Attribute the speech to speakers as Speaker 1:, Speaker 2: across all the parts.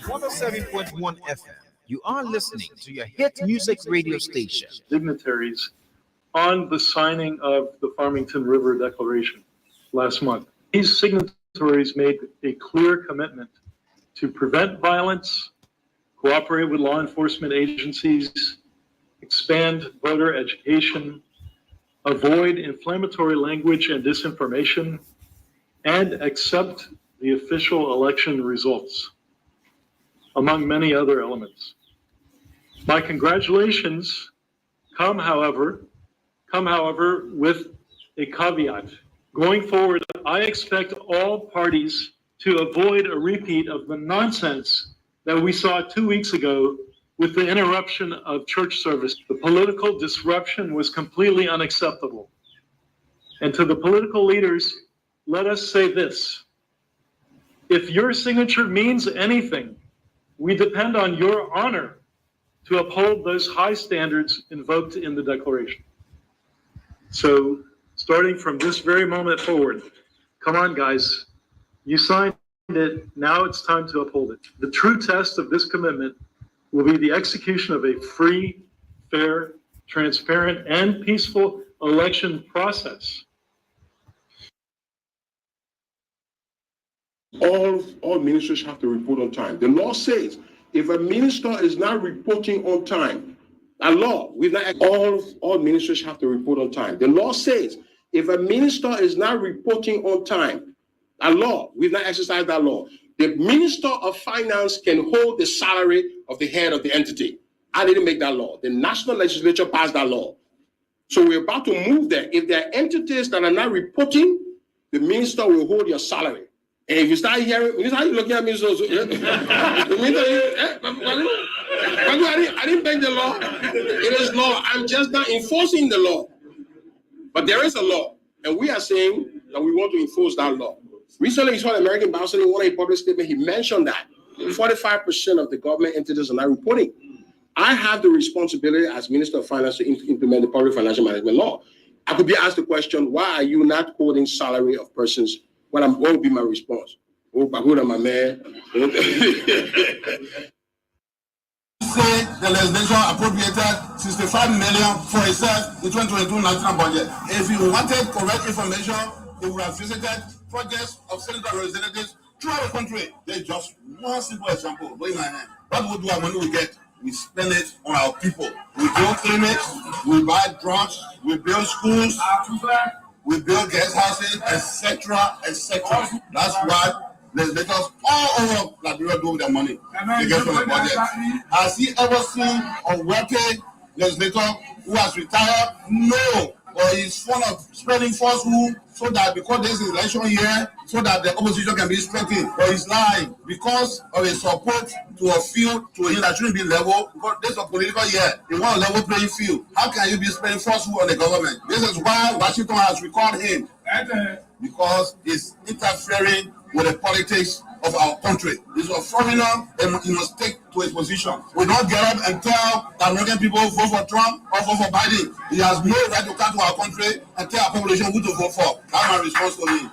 Speaker 1: 107.1 FM. You are listening to your hit music radio station.
Speaker 2: Dignitaries on the signing of the Farmington River Declaration last month. These signatories made a clear commitment to prevent violence, cooperate with law enforcement agencies, expand voter education, avoid inflammatory language and disinformation, and accept the official election results, among many other elements. My congratulations come, however, with a caveat. Going forward, I expect all parties to avoid a repeat of the nonsense that we saw 2 weeks ago with the interruption of church service. The political disruption was completely unacceptable. And to the political leaders, let us say this. If your signature means anything, we depend on your honor to uphold those high standards invoked in the Declaration. So, starting from this very moment forward, come on, guys, you signed it, now it's time to uphold it. The true test of this commitment will be the execution of a free, fair, transparent, and peaceful election process.
Speaker 3: All ministers have to report on time. The law says if a minister is not reporting on time, a law, all ministers have to report on time. The law says if a minister is not reporting on time, a law, we've not exercised that law. The Minister of Finance can hold the salary of the head of the entity. I didn't make that law. The national legislature passed that law. So we're about to move there. If there are entities that are not reporting, the minister will hold your salary. And if you start hearing, how you looking at me, so I didn't break the law. It is law. I'm just not enforcing the law. But there is a law, and we are saying that we want to enforce that law. Recently, you saw the American Bouncing in one of his public statement. He mentioned that 45% of the government entities are not reporting. I have the responsibility as Minister of Finance to implement the public financial management law. I could be asked the question, why are you not holding salary of persons? What will be my response? Oh, Bahuda, my man.
Speaker 4: Say the legislation appropriated 65 million for itself in 2022 national budget. If you wanted correct information, you would have visited projects of senator representatives throughout the country. There's just one simple example. What do we do our money we get? We spend it on our people. We build clinics, we buy drugs, we build schools, we build guest houses, etc., etc. That's what legislators all over Liberia do with their money they get from the budget. Has he ever seen a wealthy legislator who has retired? No. But he's fond of spreading falsehood so that because this is election year, so that the opposition can be strengthened. But he's lying because of his support to a field to him that shouldn't be level. Because this is a political year. They want a level playing field. How can you be spreading falsehood on the government? This is why Washington has recalled him. Because he's interfering with the politics of our country. He's a foreigner and he must take to his position. We don't get up and tell the American people vote for Trump or vote for Biden. He has no right to come to our country and tell our population who to vote for. That's my response to him.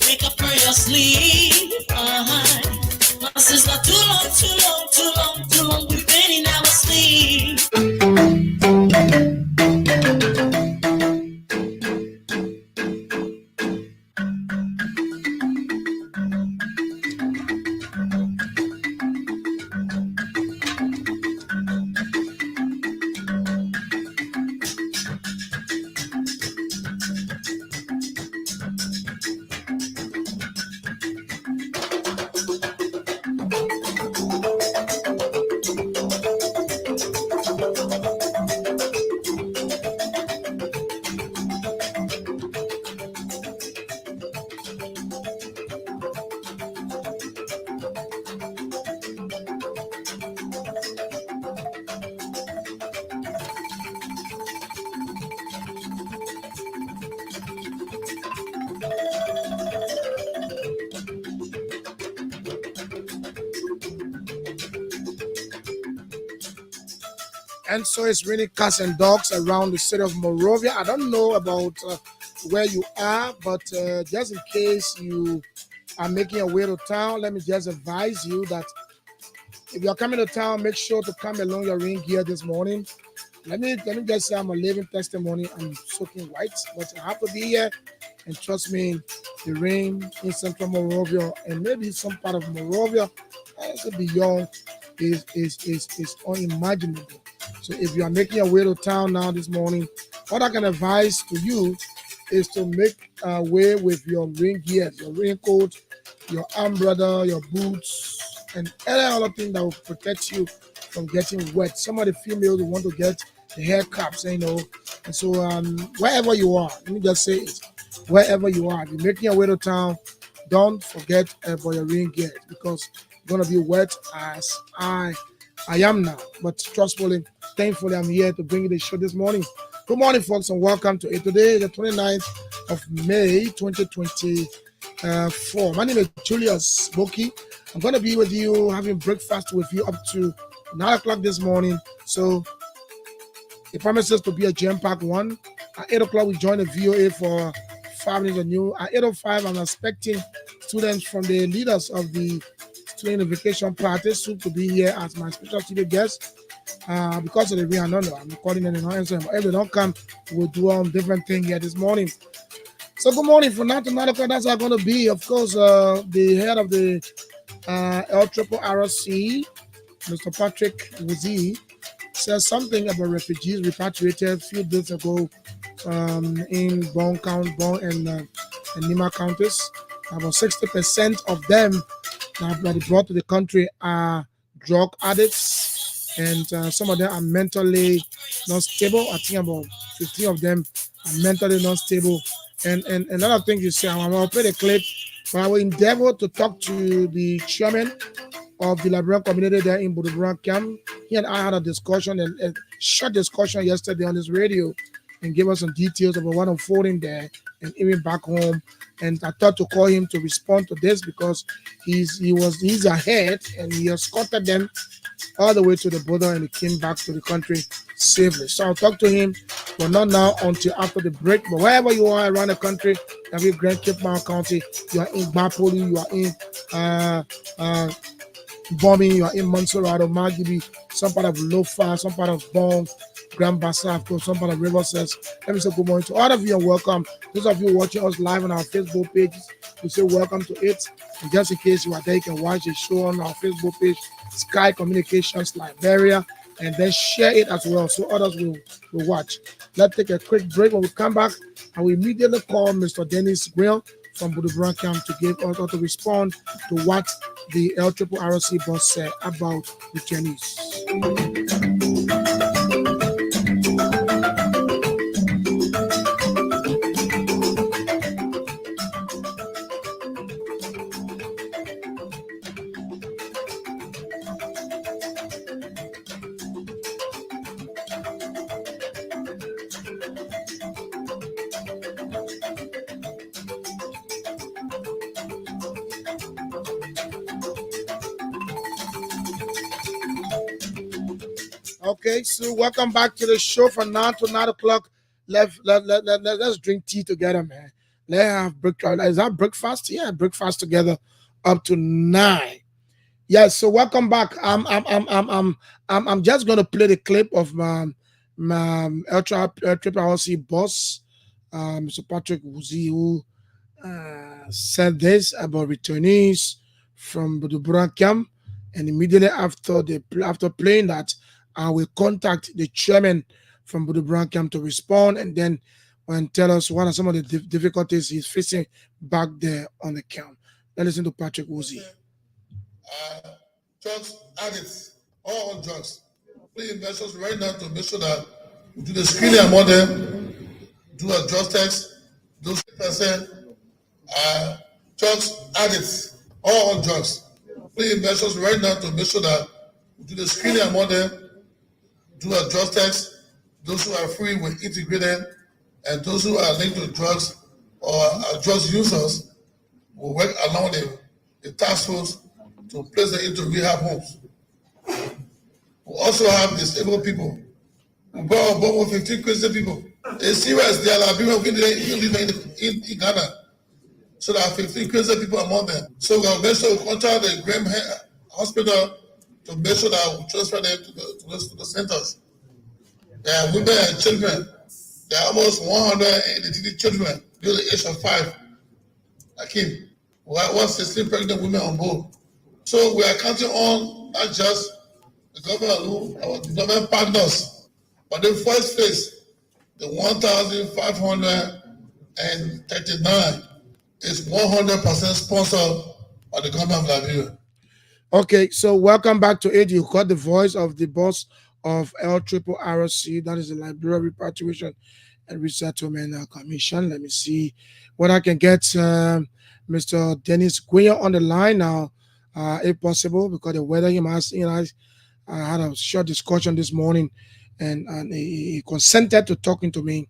Speaker 5: Wake up for your sleep. It's not too long. We've been in our sleep.
Speaker 6: And so it's raining cats and dogs around the city of Monrovia. I don't know about where you are, but just in case you are making your way to town, let me just advise you that if you're coming to town, make sure to come along your ring gear this morning. Let me just say I'm a living testimony. I'm soaking white, but I have to be here. And trust me, the rain in Central Morovia and maybe some part of Morovia, also beyond, is unimaginable. So if you are making your way to town now this morning, what I can advise to you is to make way with your rain gear, your raincoat, your umbrella, your boots, and any other thing that will protect you from getting wet. Some of the females want to get the hair caps, you know. And so wherever you are, let me just say it, wherever you are, if you're making your way to town, don't forget about your rain gear because it's going to be wet as I am now. But thankfully, I'm here to bring you the show this morning. Good morning, folks, and welcome to it. Today, the 29th of May, 2024. My name is Julius Boki. I'm going to be with you, having breakfast with you up to 9 o'clock this morning. So it promises to be a jam-packed one. At 8 o'clock, we join the VOA for 5 minutes of news. At 8:05, I'm expecting students from the leaders of the Student Unification Party to be here as my special studio guest. Because of the rain, I don't know. I'm calling them and answering. If they don't come, we'll do different thing here this morning. So good morning. From now to 9 o'clock, that's how going to be. Of course, the head of the LRRC, Mr. Patrick Wuzi, says something about refugees repatriated a few days ago in Bong and Nima counties. About 60% of them that are brought to the country are drug addicts, and some of them are mentally not stable. I think about 15 of them are mentally not stable. And another thing you say, I'm going to play the clip, but I will endeavor to talk to the chairman of the Liberian community there in Buduburan camp. He and I had a discussion, a short discussion yesterday on this radio, and gave us some details about what unfolding there and even back home. And I thought to call him to respond to this because he's ahead and he escorted them all the way to the border and he came back to the country safely. So I'll talk to him, but not now until after the break. But wherever you are around the country, every Grand Cape Mount County, you are in Bapoli, you are in Bombing, you are in Monserrado, Margibi, some part of Lofa, some part of Bong, Grand Bassa, of course, some part of River says. Let me say good morning to all of you and welcome. Those of you watching us live on our Facebook page, we say welcome to it. And just in case you are there, you can watch the show on our Facebook page, Sky Communications Liberia, and then share it as well so others will watch. Let's take a quick break. When we come back, I will immediately call Mr. Dennis Grill from Buduburan camp to give us to respond to what the LRRC boss said about the Chinese. Okay, so welcome back to the show from now to 9 o'clock. Let's drink tea together, man. Let's have breakfast. Is that breakfast? Yeah, breakfast together up to 9. Yes, so welcome back. I'm just gonna play the clip of my LRRC boss, Mr. Patrick Wuzi, who said this about returnees from Buduburan camp, and immediately after playing that, I will contact the chairman from Buduburan camp to respond and then tell us what are some of the difficulties he's facing back there on the camp. Let's listen to Patrick Wuzi.
Speaker 4: Drugs addicts, all drugs. Please measures right now to make sure that we do the screening among them, do a drug test. Those percent drugs addicts, all drugs. Please measures right now to make sure that we do the screening among them, do a drug test. Those who are free will integrated, and those who are linked to drugs or are drugs users will work along the task force to place them into rehab homes. We also have disabled people. We brought about 15 Christian people. It's serious. There are people who live in Ghana. So there are 15 crazy people among them. So we'll make sure we contact the Graham Hospital to make sure that we transfer them to the centers. There are women and children. There are almost 183 children below the age of 5. Akim, we have 116 pregnant women on board. So we are counting on not just the government alone, our government partners, but the first phase, the 1,539 is 100% sponsored by the government of Liberia.
Speaker 6: Okay, so welcome back to it. You got the voice of the boss of LRRC, that is the Liberia Repatriation and Resettlement Commission. Let me see what I can get Mr. Dennis Guya on the line now, if possible, because the weather I had a short discussion this morning, and he consented to talking to me.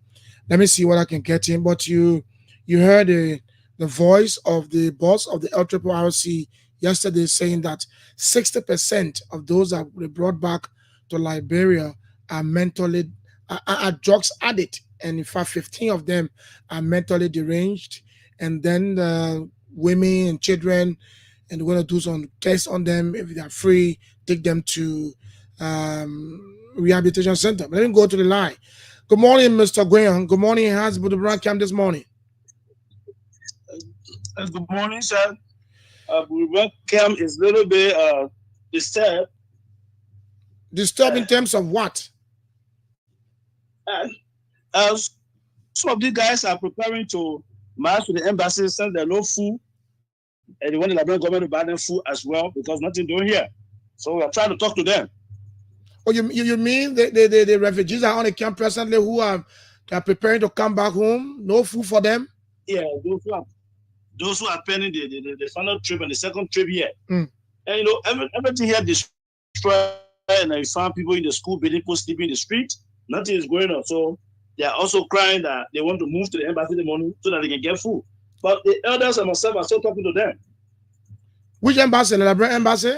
Speaker 6: Let me see what I can get him. But you heard the voice of the boss of the LRRC yesterday saying that 60% of those that were brought back to Liberia are mentally are drugs addict, and in fact 15 of them are mentally deranged. And then the women and children, and we're going to do some tests on them. If they're free, take them to rehabilitation center. But let me go to the line. Good morning, Mr. Graham. Good morning. How's Buduburan Camp this morning?
Speaker 7: Good morning, sir. Buduburan Camp is a little bit disturbed.
Speaker 6: Disturbed in terms of what?
Speaker 7: Some of these guys are preparing to march to the embassy since there's no food, and they want the Liberian government to buy them food as well because nothing doing here. So we are trying to talk to them.
Speaker 6: Oh, you mean the refugees are on the camp presently who are preparing to come back home? No food for them?
Speaker 7: Yeah, those who are planning the final trip and the second trip here. And you know, everything here destroyed, and I found people in the school building, people sleeping in the street. Nothing is going on. So they are also crying that they want to move to the embassy in the morning so that they can get food. But the elders and myself are still talking to them.
Speaker 6: Which embassy? The Liberian embassy?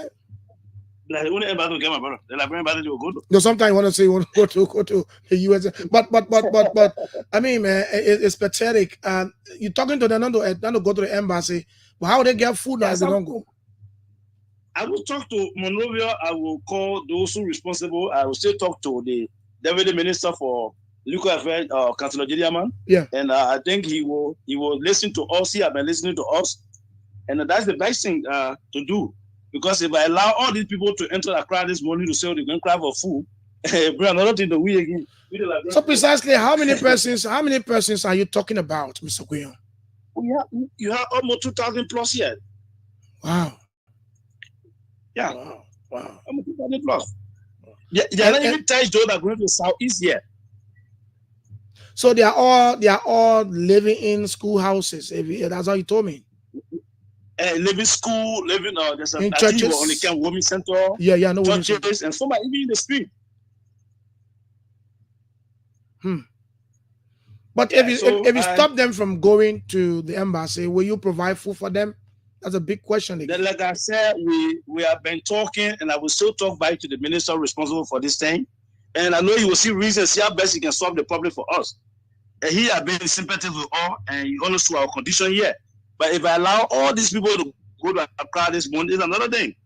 Speaker 7: The only embassy will get my brother. The Liberian embassy they will go to.
Speaker 6: No, sometimes you want to say you want to go to the US. But I mean, man, it's pathetic. You're talking to them not to go to the embassy, but how they get food as they don't go?
Speaker 7: I will talk to Monrovia. I will call those who are responsible. I will still talk to the Deputy Minister for Local Affairs, Councillor Gideon.
Speaker 6: Yeah.
Speaker 7: And I think he will listen to us. He has been listening to us. And that's the best thing to do. Because if I allow all these people to enter Accra this morning to say they're going to cry for food, bring another thing to we again.
Speaker 6: So precisely, how many persons are you talking about, Mr. Guillaume?
Speaker 7: You have almost 2,000 plus here.
Speaker 6: Wow.
Speaker 7: Yeah.
Speaker 6: Wow.
Speaker 7: Almost 2,000 plus. They are not even touched those that are going to Southeast yet.
Speaker 6: So they are all living in schoolhouses. That's how you told me.
Speaker 7: Living school, living there's
Speaker 6: in churches
Speaker 7: on the camp women's center.
Speaker 6: Yeah, no
Speaker 7: churches, and some are even in the street.
Speaker 6: But if you stop them from going to the embassy, will you provide food for them? That's a big question.
Speaker 7: Then, like I said, we have been talking, and I will still talk back to the minister responsible for this thing. And I know he will see reasons, see how best he can solve the problem for us. And he has been sympathetic with all, and he understood our condition here. But if I allow all these people to go to Accra this morning, it's another thing.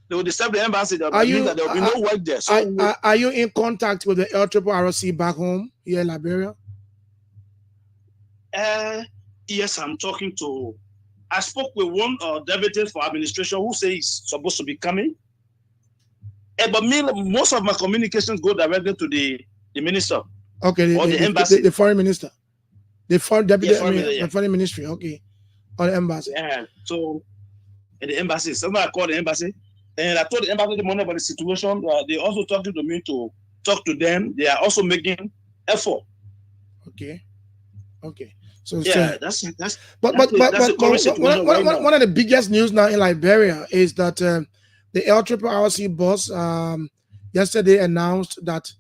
Speaker 7: They will disturb the embassy. There will be no work there. So
Speaker 6: are you in contact with the LRRC back home here in Liberia?
Speaker 7: Yes, I'm talking to. I spoke with one deputy for administration who says he's supposed to be coming. But most of my communications go directly to the minister.
Speaker 6: Okay,
Speaker 7: or the embassy.
Speaker 6: The foreign minister. The foreign deputy,
Speaker 7: the
Speaker 6: foreign ministry, okay. Or the embassy.
Speaker 7: Yeah, so at the embassy, somebody called the embassy, and I told the embassy the morning about the situation. They also talking to me to talk to them. They are also making effort.
Speaker 6: Okay. So
Speaker 7: yeah,
Speaker 6: one of the biggest news now in Liberia is that the LRRC boss yesterday announced that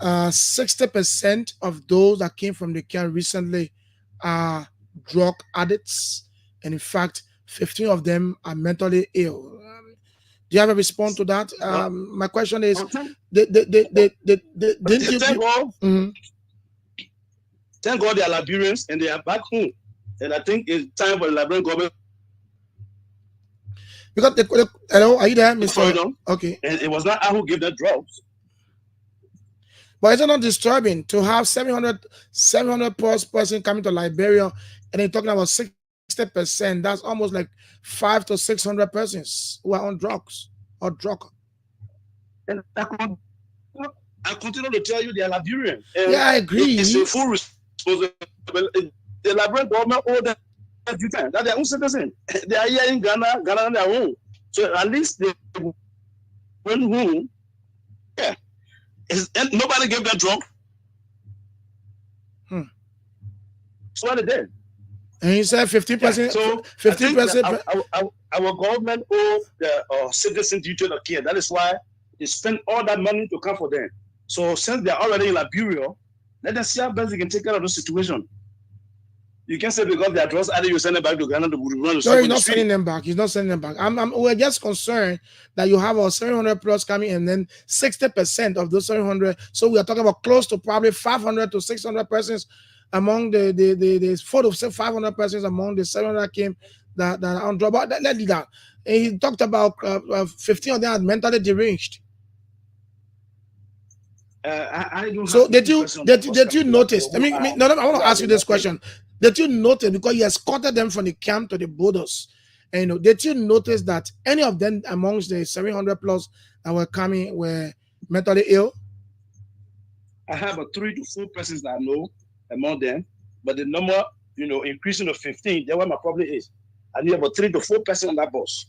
Speaker 6: 60% of those that came from the camp recently are drug addicts, and in fact 15 of them are mentally ill. Do you have a response to that? My question is,
Speaker 7: thank God they are Liberians and they are back home. And I think it's time for the Liberian government
Speaker 6: Because hello, are you there,
Speaker 7: to
Speaker 6: Mr.
Speaker 7: follow it on.
Speaker 6: Okay.
Speaker 7: And it was not I who gave the drugs.
Speaker 6: But is it not disturbing to have 700 plus person coming to Liberia and they're talking about 60%? That's almost like 500 to 600 persons who are on drugs or drug.
Speaker 7: And I continue to tell you they are Liberian. And
Speaker 6: Yeah, I agree.
Speaker 7: It's a full responsibility. The Liberian government owes them due time. That's their own citizen. They are here in Ghana, Ghana on their own. So at least they went home. Yeah. And nobody gave them drug. So what they did.
Speaker 6: And you said 50%.
Speaker 7: Yeah, so
Speaker 6: 50%.
Speaker 7: Our government owes the citizen duty of care. That is why they spend all that money to come for them. So since they are already in Liberia, let them see how best they can take care of the situation. You can say because they are drugs, either you send them back to Ghana to run.
Speaker 6: No, he's not sending them back. He's not sending them back. We're just concerned that you have our 700 plus coming, and then 60% of those 700. So we are talking about close to probably 500 to 600 persons among the 400 to 500 persons among the 700 came that are on drug. But let me down. And he talked about 15 of them are mentally deranged.
Speaker 7: I don't
Speaker 6: So
Speaker 7: have
Speaker 6: did you notice?
Speaker 7: I
Speaker 6: want to ask you this question. Did you notice, because you escorted them from the camp to the borders, and did you notice that any of them amongst the 700 plus that were coming were mentally ill?
Speaker 7: I have 3 to 4 persons that I know among them, but the number, increasing to 15, that's where my problem is. I need about 3 to 4 persons on that bus.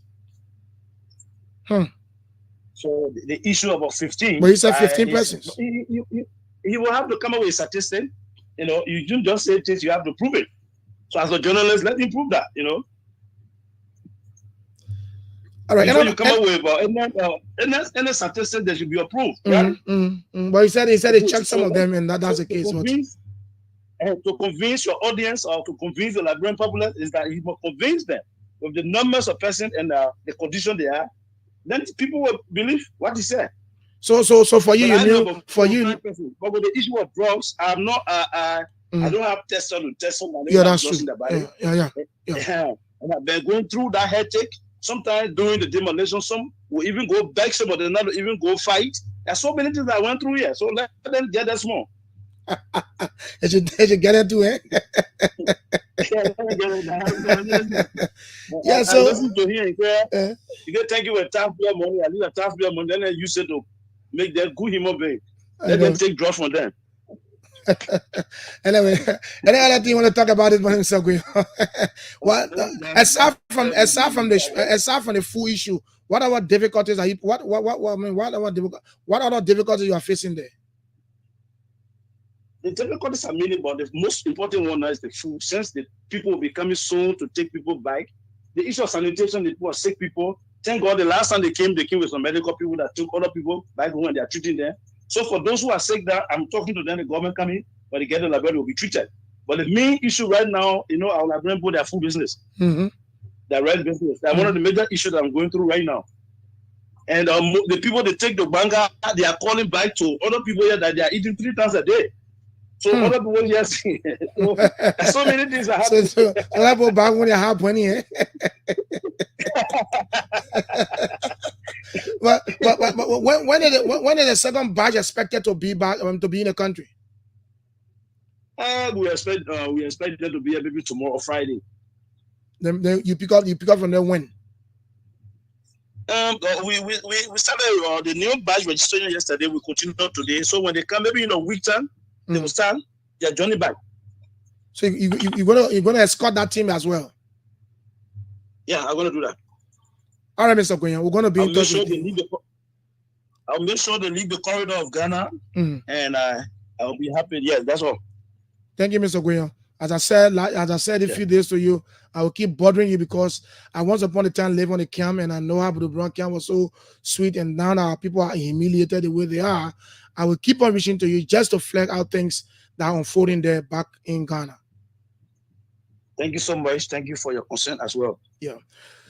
Speaker 7: So the issue about 15.
Speaker 6: But you said 15 persons.
Speaker 7: He will have to come up with a statistic. You don't just say things, you have to prove it. So as a journalist, let him prove that,
Speaker 6: All right.
Speaker 7: Before you come up with any statistic that should be approved. Right?
Speaker 6: But he said he checked some of them, and that's the case.
Speaker 7: To convince your audience or to convince the Liberian populace is that he must convince them with the numbers of persons and the condition they are. Then people will believe what he said.
Speaker 6: So for you,
Speaker 7: but with the issue of drugs, I'm not. I don't have test on test on.
Speaker 6: Yeah, that's true.
Speaker 7: Yeah. And I've been going through that headache. Sometimes during the demolition, some will even go back, some of them not even go fight. There's so many things I went through here. So let them get that small.
Speaker 6: They should get into it. Yeah, so
Speaker 7: listen to him. You get thank you for taxpayer money. I need a taxpayer money. Then I use it to make them good human being. Let them take drugs from them.
Speaker 6: Anyway, any other thing you want to talk about it by himself? What aside from the full issue, what other difficulties are you? What other difficulties you are facing there?
Speaker 7: The difficulties are many, but the most important one is the food. Since the people will be coming soon to take people back, the issue of sanitation, the people are sick people. Thank God, the last time they came with some medical people that took other people back home and they are treating them. So for those who are sick, that I'm talking to them, the government coming, but they get the Liberia will be treated. But the main issue right now, our Liberian people, their food business, their rent business. That's one of the major issues that I'm going through right now. And the people they take the banga, they are calling back to other people here that they are eating 3 times a day. So other people yes, so many things are happening.
Speaker 6: So that people back when they have plenty, eh? but when is the second batch expected to be back to be in the country?
Speaker 7: We expect them to be here maybe tomorrow or Friday.
Speaker 6: Then you pick up from there when?
Speaker 7: We started the new batch registration yesterday. We continue today. So when they come, maybe in a week time, they will start their journey back.
Speaker 6: So you're gonna escort that team as well?
Speaker 7: Yeah, I'm gonna do that.
Speaker 6: All right, Mr. Quinn, we're gonna be in touch with you.
Speaker 7: I'll make sure they leave the corridor of Ghana, and I'll be happy. Yeah, that's all.
Speaker 6: Thank you, Mr. Guillaume. As I said a few days to you, I will keep bothering you because I once upon a time lived on the camp and I know how the Brown camp was so sweet, and now our people are humiliated the way they are. I will keep on reaching to you just to flag out things that are unfolding there back in Ghana.
Speaker 7: Thank you so much. Thank you for your concern as well.
Speaker 6: Yeah.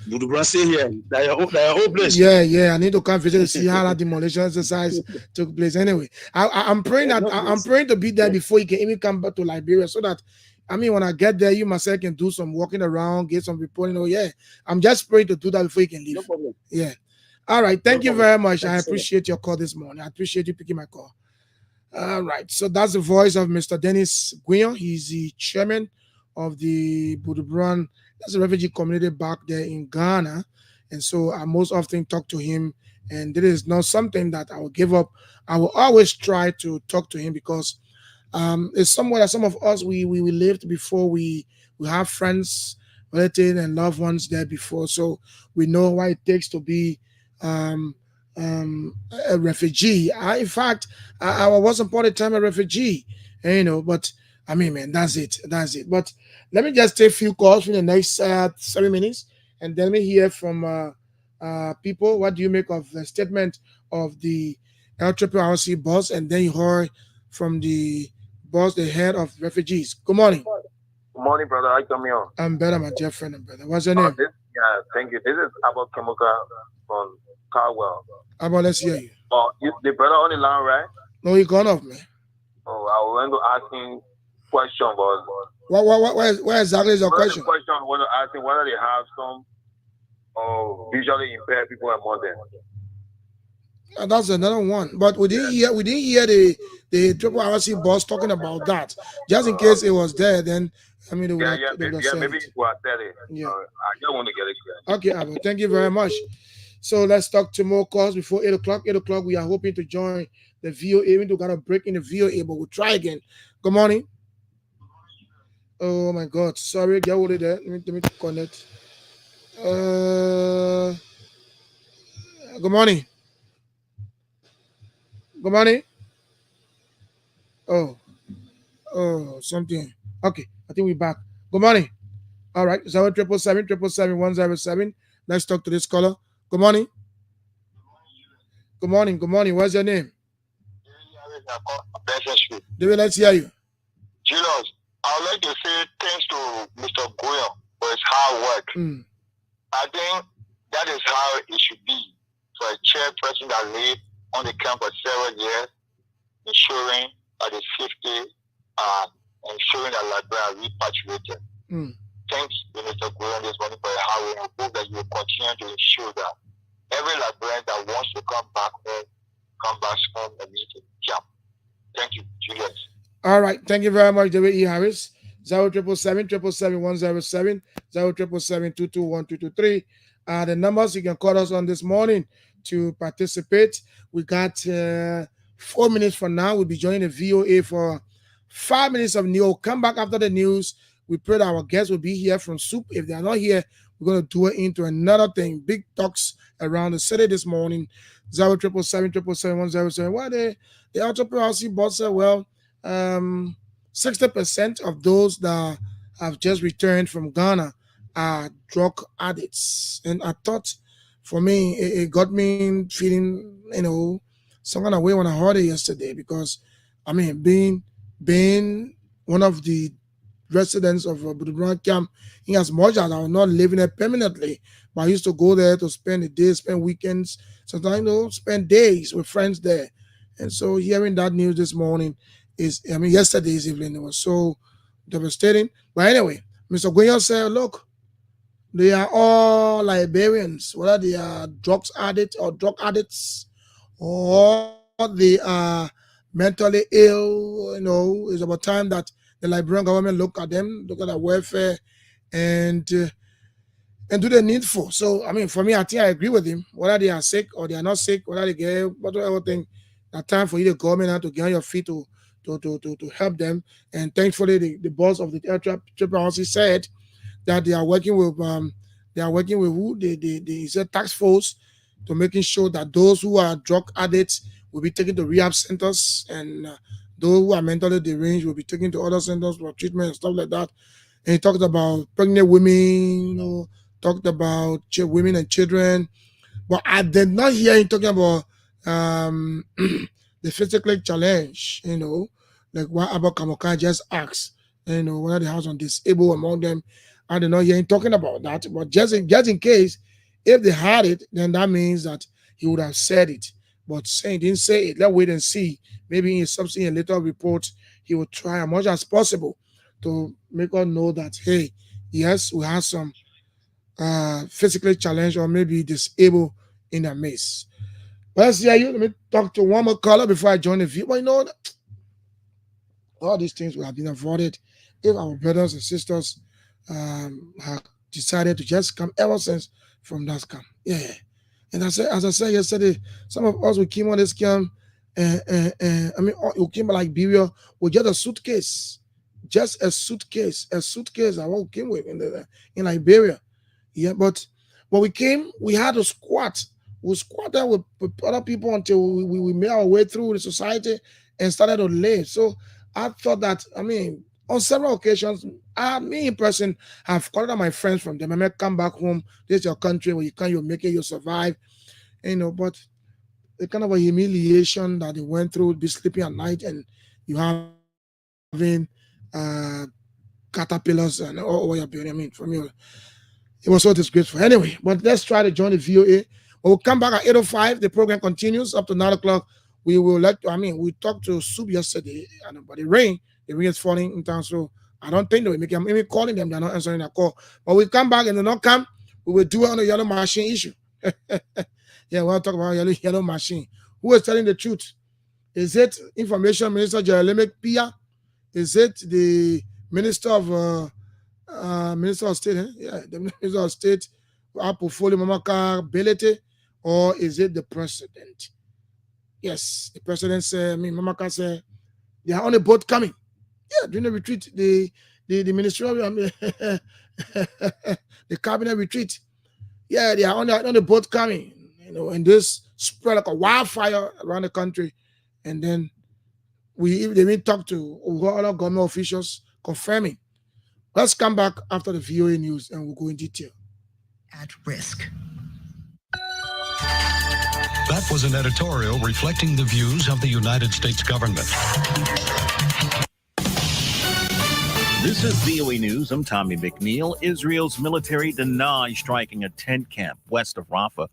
Speaker 7: Budu Brown say here that your whole place.
Speaker 6: Yeah. I need to come visit to see how that demolition exercise took place. Anyway, I'm praying that I'm praying to be there before he can even come back to Liberia, so that I mean, when I get there, you myself can do some walking around, get some reporting. Oh, yeah. I'm just praying to do that before you can leave.
Speaker 7: No problem.
Speaker 6: Yeah. All right. Thank
Speaker 7: No
Speaker 6: you
Speaker 7: problem.
Speaker 6: very much.
Speaker 7: Thank
Speaker 6: I
Speaker 7: you so much.
Speaker 6: appreciate your call this morning. I appreciate you picking my call. All right. So that's the voice of Mr. Dennis Guyon. He's the chairman of the Budubran. That's a refugee community back there in Ghana. And so I most often talk to him. And this is not something that I will give up. I will always try to talk to him because it's somewhere that some of us we lived before we have friends, relatives, and loved ones there before. So we know what it takes to be a refugee. In fact, I was upon a time a refugee, but I mean, man, that's it. But let me just take a few calls for the next 7 minutes, and then we hear from people. What do you make of the statement of the LRRC boss, and then you heard from the boss, the head of refugees. Good morning.
Speaker 8: Good morning, brother. How you coming on?
Speaker 6: I'm better, my dear friend. I'm better. What's your name?
Speaker 8: Thank you. This is Abba Kemuka from Carwell.
Speaker 6: Abba, let's hear you.
Speaker 8: The brother on the line, right?
Speaker 6: No, he gone off, man.
Speaker 8: Oh, I want to ask him question, but
Speaker 6: where exactly is your question?
Speaker 8: The question I want to ask him whether they have some visually impaired people among them.
Speaker 6: That's another one. But we didn't hear the RRC boss talking about that. Just in case it was there, then I mean,
Speaker 8: maybe it was there.
Speaker 6: Yeah.
Speaker 8: I just want to get it clear.
Speaker 6: Okay, Abba, thank you very much. So let's talk to more calls before 8 o'clock. 8 o'clock, we are hoping to join the VOA. Even though we got a break in the VOA, but we'll try again. Good morning. Oh my God, sorry, get hold of that. Let me connect. Good morning. Good morning. Oh, something. Okay, I think we're back. Good morning. All right, 777-777-107. Let's talk to this caller. Good morning. Good morning. What's your name? David, let's hear you.
Speaker 4: Julius, I would like to say thanks to Mr. Goyo for his hard work. I think that is how it should be for a chairperson that lived on the camp for several years, ensuring that the safety and ensuring that Liberia are repatriated. Thanks to Mr. Goyo this morning for your hard work. I hope that you will continue to ensure that every Liberian that wants to come back home and visit the camp. Thank you, Julius.
Speaker 6: All right. Thank you very much, David E. Harris. 0777-777-107, 0777-221-223. The numbers you can call us on this morning to participate. We got 4 minutes from now. We'll be joining the VOA for 5 minutes of news. Come back after the news. We pray that our guests will be here from Soup. If they are not here, we're going to do it into another thing. Big talks around the city this morning. 0777-777-107. Well, the LRRC boss said, 60% of those that have just returned from Ghana are drug addicts. And I thought, for me, it got me feeling, some kind of way when I heard it yesterday, because, I mean, being one of the residents of Budubran camp, in as much as I was not living there permanently, but I used to go there to spend the day, spend weekends, sometimes, spend days with friends there. And so hearing that news this morning, yesterday's evening, it was so devastating. But anyway, Mr. Guyon said, look, they are all Liberians, whether they are drug addicts, or they are mentally ill. It's about time that the Liberian government look at them, look at their welfare, and do the needful. So, I mean, for me, I think I agree with him. Whether they are sick or they are not sick, whether they get whatever thing, that time for you, the government, to get on your feet to help them. And thankfully, the boss of the LRRC said that they are working with who? They said task force to making sure that those who are drug addicts will be taken to rehab centers, and those who are mentally deranged will be taken to other centers for treatment and stuff like that. And he talked about pregnant women, talked about women and children. But I did not hear him talking about the physically challenged, like what Abba Kamoka just asked, whether they have some disabled among them. I did not hear him talking about that. But just in case, if they had it, then that means that he would have said it. But saying didn't say it. Let's wait and see. Maybe in a little report, he will try as much as possible to make us know that, hey, yes, we have some physically challenged or maybe disabled in the midst. Let's hear you. Let me talk to one more caller before I join the view. But you know, all these things would have been avoided if our brothers and sisters had decided to just come ever since from that camp. Yeah. And as I said yesterday, some of us who came on this camp, who came like Liberia with just a suitcase. Just a suitcase. I what we came with in Liberia. Yeah, but when we came, we had a squat. We squatted with other people until we made our way through the society and started to live. So I thought that, on several occasions, me in person have called out my friends from them. I may come back home. This is your country where you make it, you survive. But the kind of a humiliation that they went through, be sleeping at night and you having caterpillars and all your building. For me, it was so disgraceful. Anyway, but let's try to join the VOA. We'll come back at 8:05. The program continues up to 9 o'clock. We will we talked to Soup yesterday, but the rain is falling in town. So I don't think they will make it. I'm even calling them, they're not answering their call. But we come back and they not come, we will do it on the yellow machine issue. Yeah, we'll talk about yellow machine. Who is telling the truth? Is it Information Minister Jeremy Pia? Is it the Minister of State? Yeah, the Minister of State, our portfolio Mamaka Belete, or is it the President? Yes, the President said, Mamaka said, they are on a boat coming. Yeah, during the retreat, the ministerial, the cabinet retreat. Yeah, they are on the boat coming. And this spread like a wildfire around the country. And then they talk to other government officials confirming. Let's come back after the VOA news and we'll go in detail.
Speaker 9: At risk.
Speaker 10: That was an editorial reflecting the views of the United States government.
Speaker 1: This is VOA News. I'm Tommy McNeil. Israel's military denies striking a tent camp west of Rafah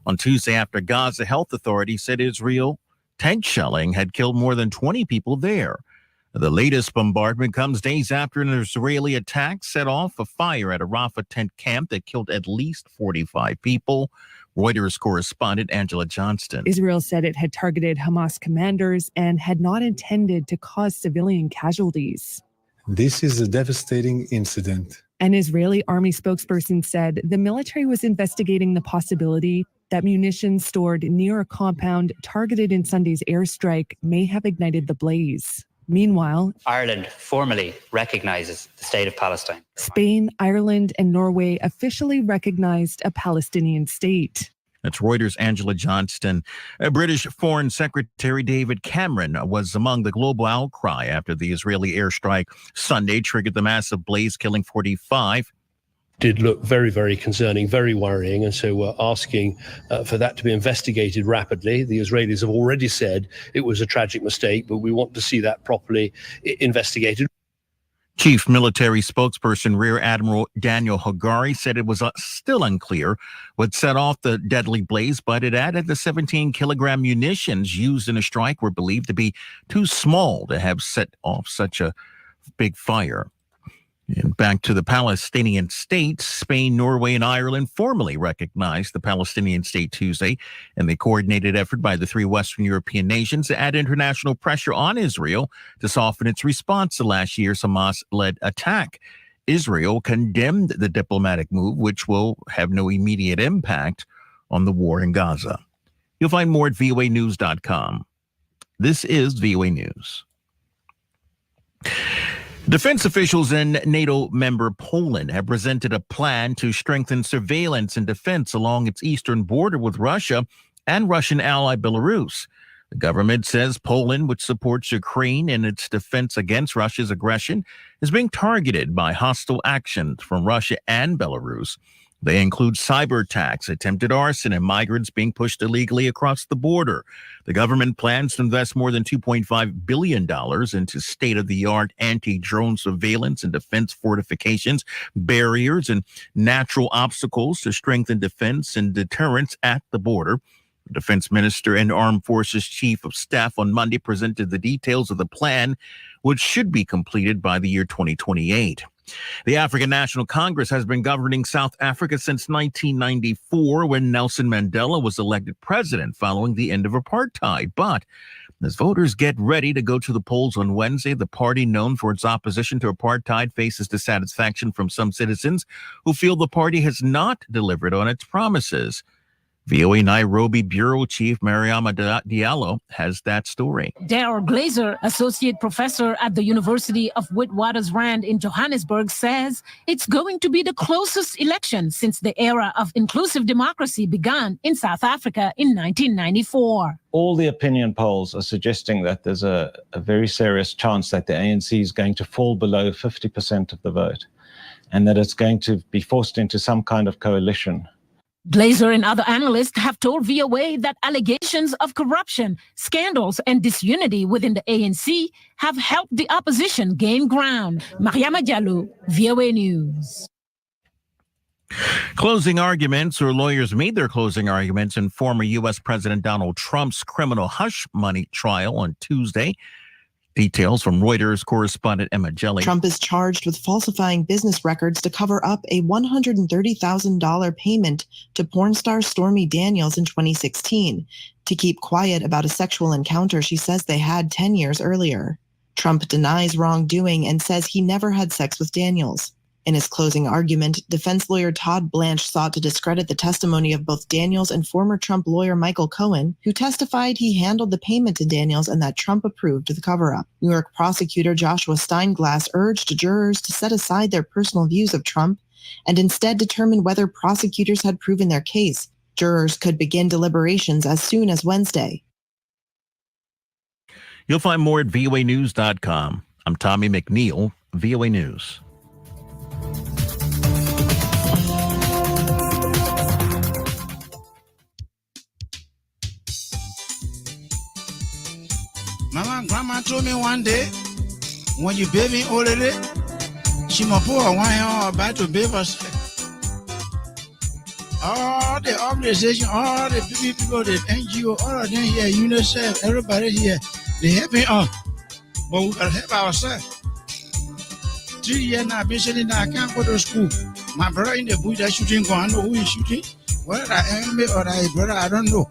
Speaker 1: on Tuesday after Gaza health authorities said Israel tent shelling had killed more than 20 people there. The latest bombardment comes days after an Israeli attack set off a fire at a Rafah tent camp that killed at least 45 people. Reuters correspondent Angela Johnston.
Speaker 11: Israel said it had targeted Hamas commanders and had not intended to cause civilian casualties.
Speaker 12: This is a devastating incident.
Speaker 11: An Israeli army spokesperson said the military was investigating the possibility that munitions stored near a compound targeted in Sunday's airstrike may have ignited the blaze. Meanwhile,
Speaker 13: Ireland formally recognises the state of Palestine.
Speaker 11: Spain, Ireland, and Norway officially recognized a Palestinian state.
Speaker 1: That's Reuters' Angela Johnston. British Foreign Secretary David Cameron was among the global outcry after the Israeli airstrike Sunday triggered the massive blaze, killing 45.
Speaker 14: Did look very, very concerning, very worrying. And so we're asking for that to be investigated rapidly. The Israelis have already said it was a tragic mistake, but we want to see that properly investigated.
Speaker 1: Chief military spokesperson Rear Admiral Daniel Hagari said it was still unclear what set off the deadly blaze, but it added the 17-kilogram munitions used in a strike were believed to be too small to have set off such a big fire. And back to the Palestinian states, Spain, Norway, and Ireland formally recognized the Palestinian state Tuesday in the coordinated effort by the three Western European nations to add international pressure on Israel to soften its response to last year's Hamas-led attack. Israel condemned the diplomatic move, which will have no immediate impact on the war in Gaza. You'll find more at voanews.com. This is VOA News. Defense officials in NATO member Poland have presented a plan to strengthen surveillance and defense along its eastern border with Russia and Russian ally Belarus. The government says Poland, which supports Ukraine in its defense against Russia's aggression, is being targeted by hostile actions from Russia and Belarus. They include cyber attacks, attempted arson, and migrants being pushed illegally across the border. The government plans to invest more than $2.5 billion into state-of-the-art anti-drone surveillance and defense fortifications, barriers, and natural obstacles to strengthen defense and deterrence at the border. The defense minister and armed forces chief of staff on Monday presented the details of the plan, which should be completed by the year 2028. The African National Congress has been governing South Africa since 1994, when Nelson Mandela was elected president following the end of apartheid. But as voters get ready to go to the polls on Wednesday, the party known for its opposition to apartheid faces dissatisfaction from some citizens who feel the party has not delivered on its promises. VOA Nairobi Bureau Chief Mariama Diallo has that story.
Speaker 15: Daryl Glazer, associate professor at the University of Witwatersrand in Johannesburg, says it's going to be the closest election since the era of inclusive democracy began in South Africa in 1994.
Speaker 16: All the opinion polls are suggesting that there's a very serious chance that the ANC is going to fall below 50% of the vote, and that it's going to be forced into some kind of coalition.
Speaker 15: Glazer and other analysts have told VOA that allegations of corruption, scandals, and disunity within the ANC have helped the opposition gain ground. Mariama Diallo, VOA News.
Speaker 1: Closing arguments, or lawyers made their closing arguments in former U.S. President Donald Trump's criminal hush money trial on Tuesday. Details from Reuters correspondent Emma Jelly.
Speaker 17: Trump is charged with falsifying business records to cover up a $130,000 payment to porn star Stormy Daniels in 2016 to keep quiet about a sexual encounter she says they had 10 years earlier. Trump denies wrongdoing and says he never had sex with Daniels. In his closing argument, defense lawyer Todd Blanche sought to discredit the testimony of both Daniels and former Trump lawyer Michael Cohen, who testified he handled the payment to Daniels and that Trump approved the cover-up. New York prosecutor Joshua Steinglass urged jurors to set aside their personal views of Trump and instead determine whether prosecutors had proven their case. Jurors could begin deliberations as soon as Wednesday.
Speaker 1: You'll find more at voanews.com. I'm Tommy McNeil, VOA News.
Speaker 18: Mama and grandma told me one day, when you baby already, she must put her wine on her back to baby herself. All the organization, all the people, the NGO, all of them here, UNICEF, everybody here, they helping us. But we gotta help ourselves. 3 years now, I've been sitting there, I can't go to school. My brother in the bush, that shooting gun, I know who is shooting. Whether I am me or that brother, I don't know.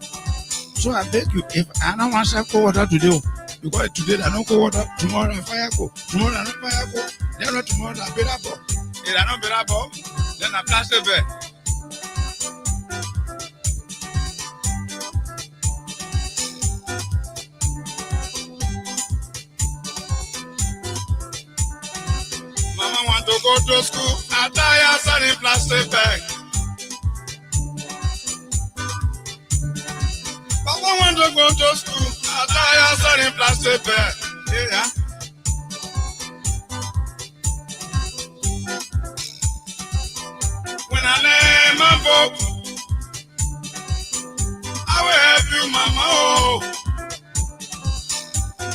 Speaker 18: So I beg you, if I don't want to go water today, because today I don't go water, tomorrow I fire go, tomorrow I don't fire go, then not tomorrow I better go. If I don't better go, then I plastic bed. Mama want to go to school, I tie her in plastic bag. Papa want to go to school, I tie her in plastic bag. Yeah. When I lay my book, I will help you, Mama. Oh.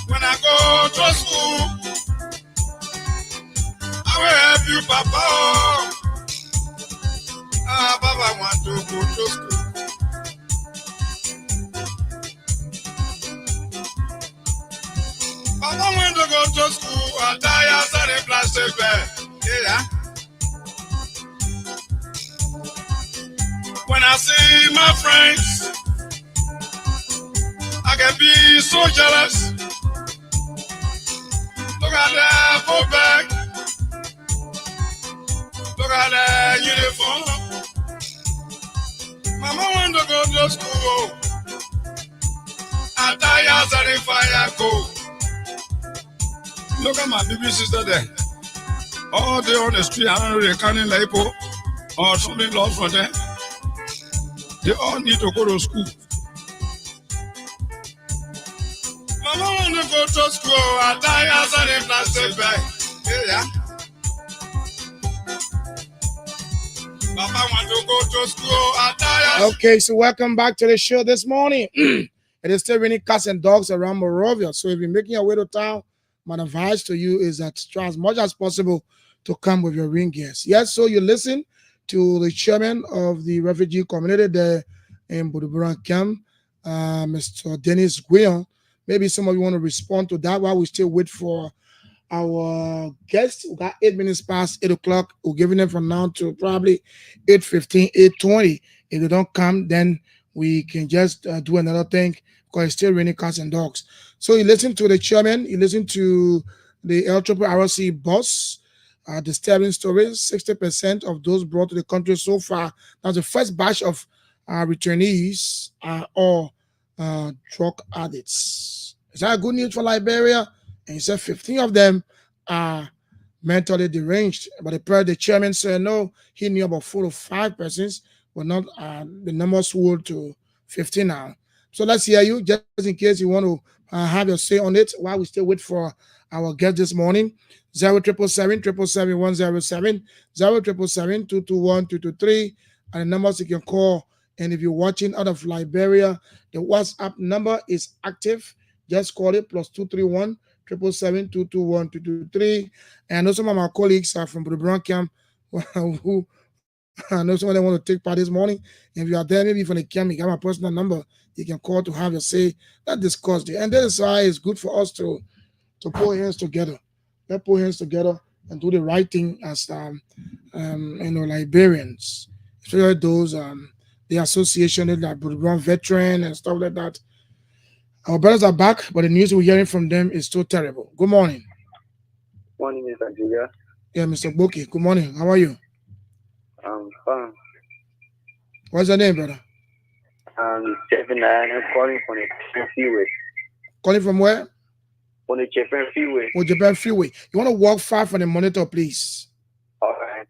Speaker 18: When I go to school, I will help you, Papa. Oh. Papa want to go to school. Papa want to go to school, I tie in plastic bag. Yeah. When I see my friends, I can be so jealous. Look at that book bag. Look at that uniform. Mama want to go to school. I tie in fire go. Look at my baby sister there. All day on the street, I don't know, they're counting lipo or something lost for them. They all need to go to school. Mama want to go to school, I die outside in plastic bag. Yeah. Papa want to go to school, I die outside.
Speaker 6: Okay, so welcome back to the show this morning. It is still raining cats and dogs around Monrovia. So if you're making your way to town, my advice to you is that try as much as possible to come with your ring gears. Yes, so you listen to the chairman of the refugee community there in Buduburan camp, Mr. Dennis Guion. Maybe some of you want to respond to that while we still wait for our guests. We got 8 minutes past 8 o'clock. We're giving them from now to probably 8:15, 8:20. If they don't come, then we can just do another thing because it's still raining cats and dogs. So you listen to the chairman, you listen to the LRRC boss, disturbing stories. 60% of those brought to the country so far. That's the first batch of returnees are all drug addicts. Is that good news for Liberia? And he said 15 of them are mentally deranged. But the chairman said no, he knew about 4 to 5 persons, but not the numbers swelled to 15 now. So let's hear you, just in case you want to have your say on it while we still wait for our guest this morning. 0777-777-107, 0777-221-223, and the numbers you can call. And if you're watching out of Liberia, the WhatsApp number is active. Just call it +231 777-221-223. And I know some of my colleagues are from Brown Camp who I know some of them want to take part this morning. If you are there, maybe from the camp, you got my personal number. You can call to have your say. Let's discuss it. And that is why it's good for us to put hands together. Let's put hands together and do the right thing as Liberians, especially those the association like Brown veteran and stuff like that. Our brothers are back, but the news we're hearing from them is so terrible. Good morning.
Speaker 19: Morning, Mr. Julia.
Speaker 6: Yeah, Mr. Boki. Good morning. How are you?
Speaker 19: I'm fine.
Speaker 6: What's your name, brother?
Speaker 19: Jeffrey, I'm calling from the freeway.
Speaker 6: Calling from where?
Speaker 19: On the Japan freeway.
Speaker 6: Oh, Japan freeway. You want to walk far from the monitor, please?
Speaker 19: All right.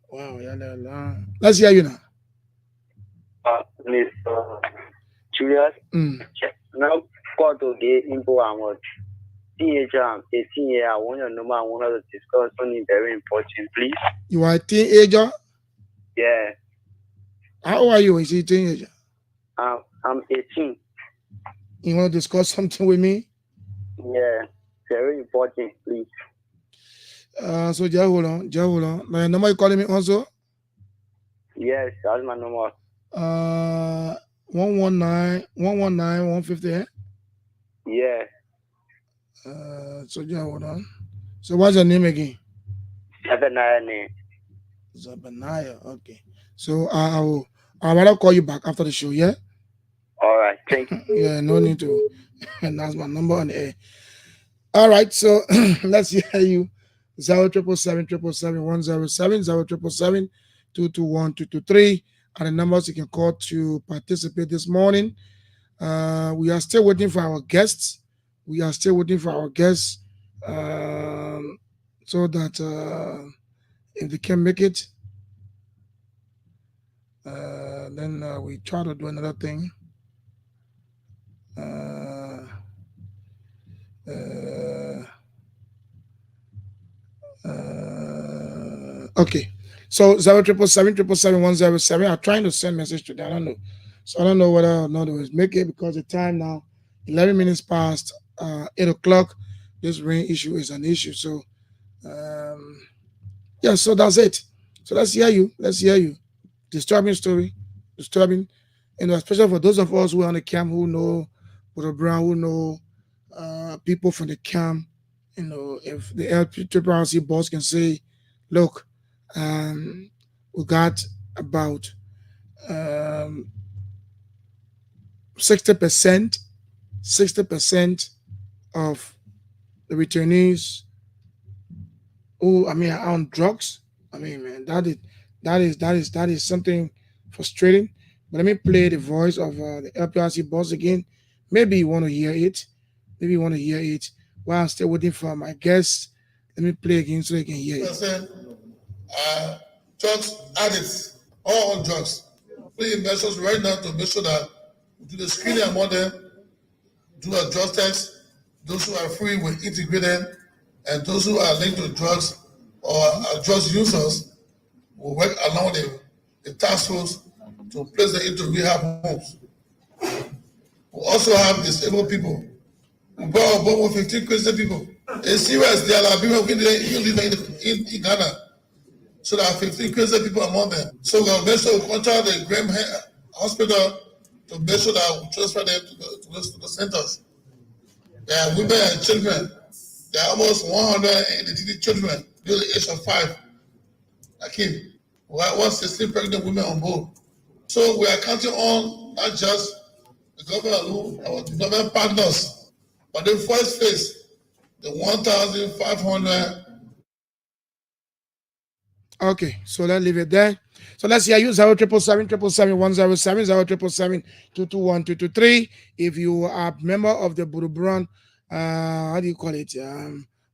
Speaker 6: Wow, yeah. Let's hear you now.
Speaker 19: Mr. Julius, now got to get into our teenager, 18 year. I want to know. I want to discuss something very important, please.
Speaker 6: You are a teenager?
Speaker 19: Yeah.
Speaker 6: How old are you? Is he a teenager?
Speaker 19: I'm 18.
Speaker 6: You want to discuss something with me?
Speaker 19: Yeah, very important, please.
Speaker 6: So just hold on. My number you calling me also?
Speaker 19: Yes, that's my number.
Speaker 6: 119-150, eh?
Speaker 19: Yeah.
Speaker 6: So just hold on. So what's your name again? Zabaniah. Okay. So I'll rather call you back after the show, yeah?
Speaker 19: All right, thank you.
Speaker 6: Yeah, no need to. And that's my number on the air. All right, so let's hear you. 0777-777-107, 0777-221-223 are the numbers you can call to participate this morning. We are still waiting for our guests. So that if they can make it, then we try to do another thing. Okay, so 0777-777-107. I'm trying to send message to them. I don't know, so I don't know whether or not it was make it because the time now 11 minutes past 8 o'clock. This rain issue is an issue. So yeah, so that's it. So let's hear you. Disturbing story, especially for those of us who are on the camp who know Brother Brown, who know people from the camp. If the LRRC boss can say, look, we got about 60% of the returnees who are on drugs. Man, that is something frustrating. But let me play the voice of the LRRC boss again. Maybe you want to hear it. While I'm still waiting for my guests, let me play again so they can hear it.
Speaker 4: Drugs addicts, all on drugs. Please measures right now to make sure that we do the screening among them, do a drug test. Those who are free will integrate them, and those who are linked to drugs or are drugs users will work along the task force to place them into rehab homes. We also have disabled people. We brought over 15 Christian people. It's serious. There are people who live in Ghana. So there are 15 Christian people among them. So we'll make sure we contact the Graham Hospital to make sure that we transfer them to the centers. There are women and children. There are almost 183 children below the age of 5. Akim, we have 116 pregnant women on board. So we are counting on not just the government alone, our development partners, but the first phase, the 1,500.
Speaker 6: Okay, so let's leave it there. So let's hear you 0777 107 0777 221 223. If you are a member of the Buduburan, how do you call it?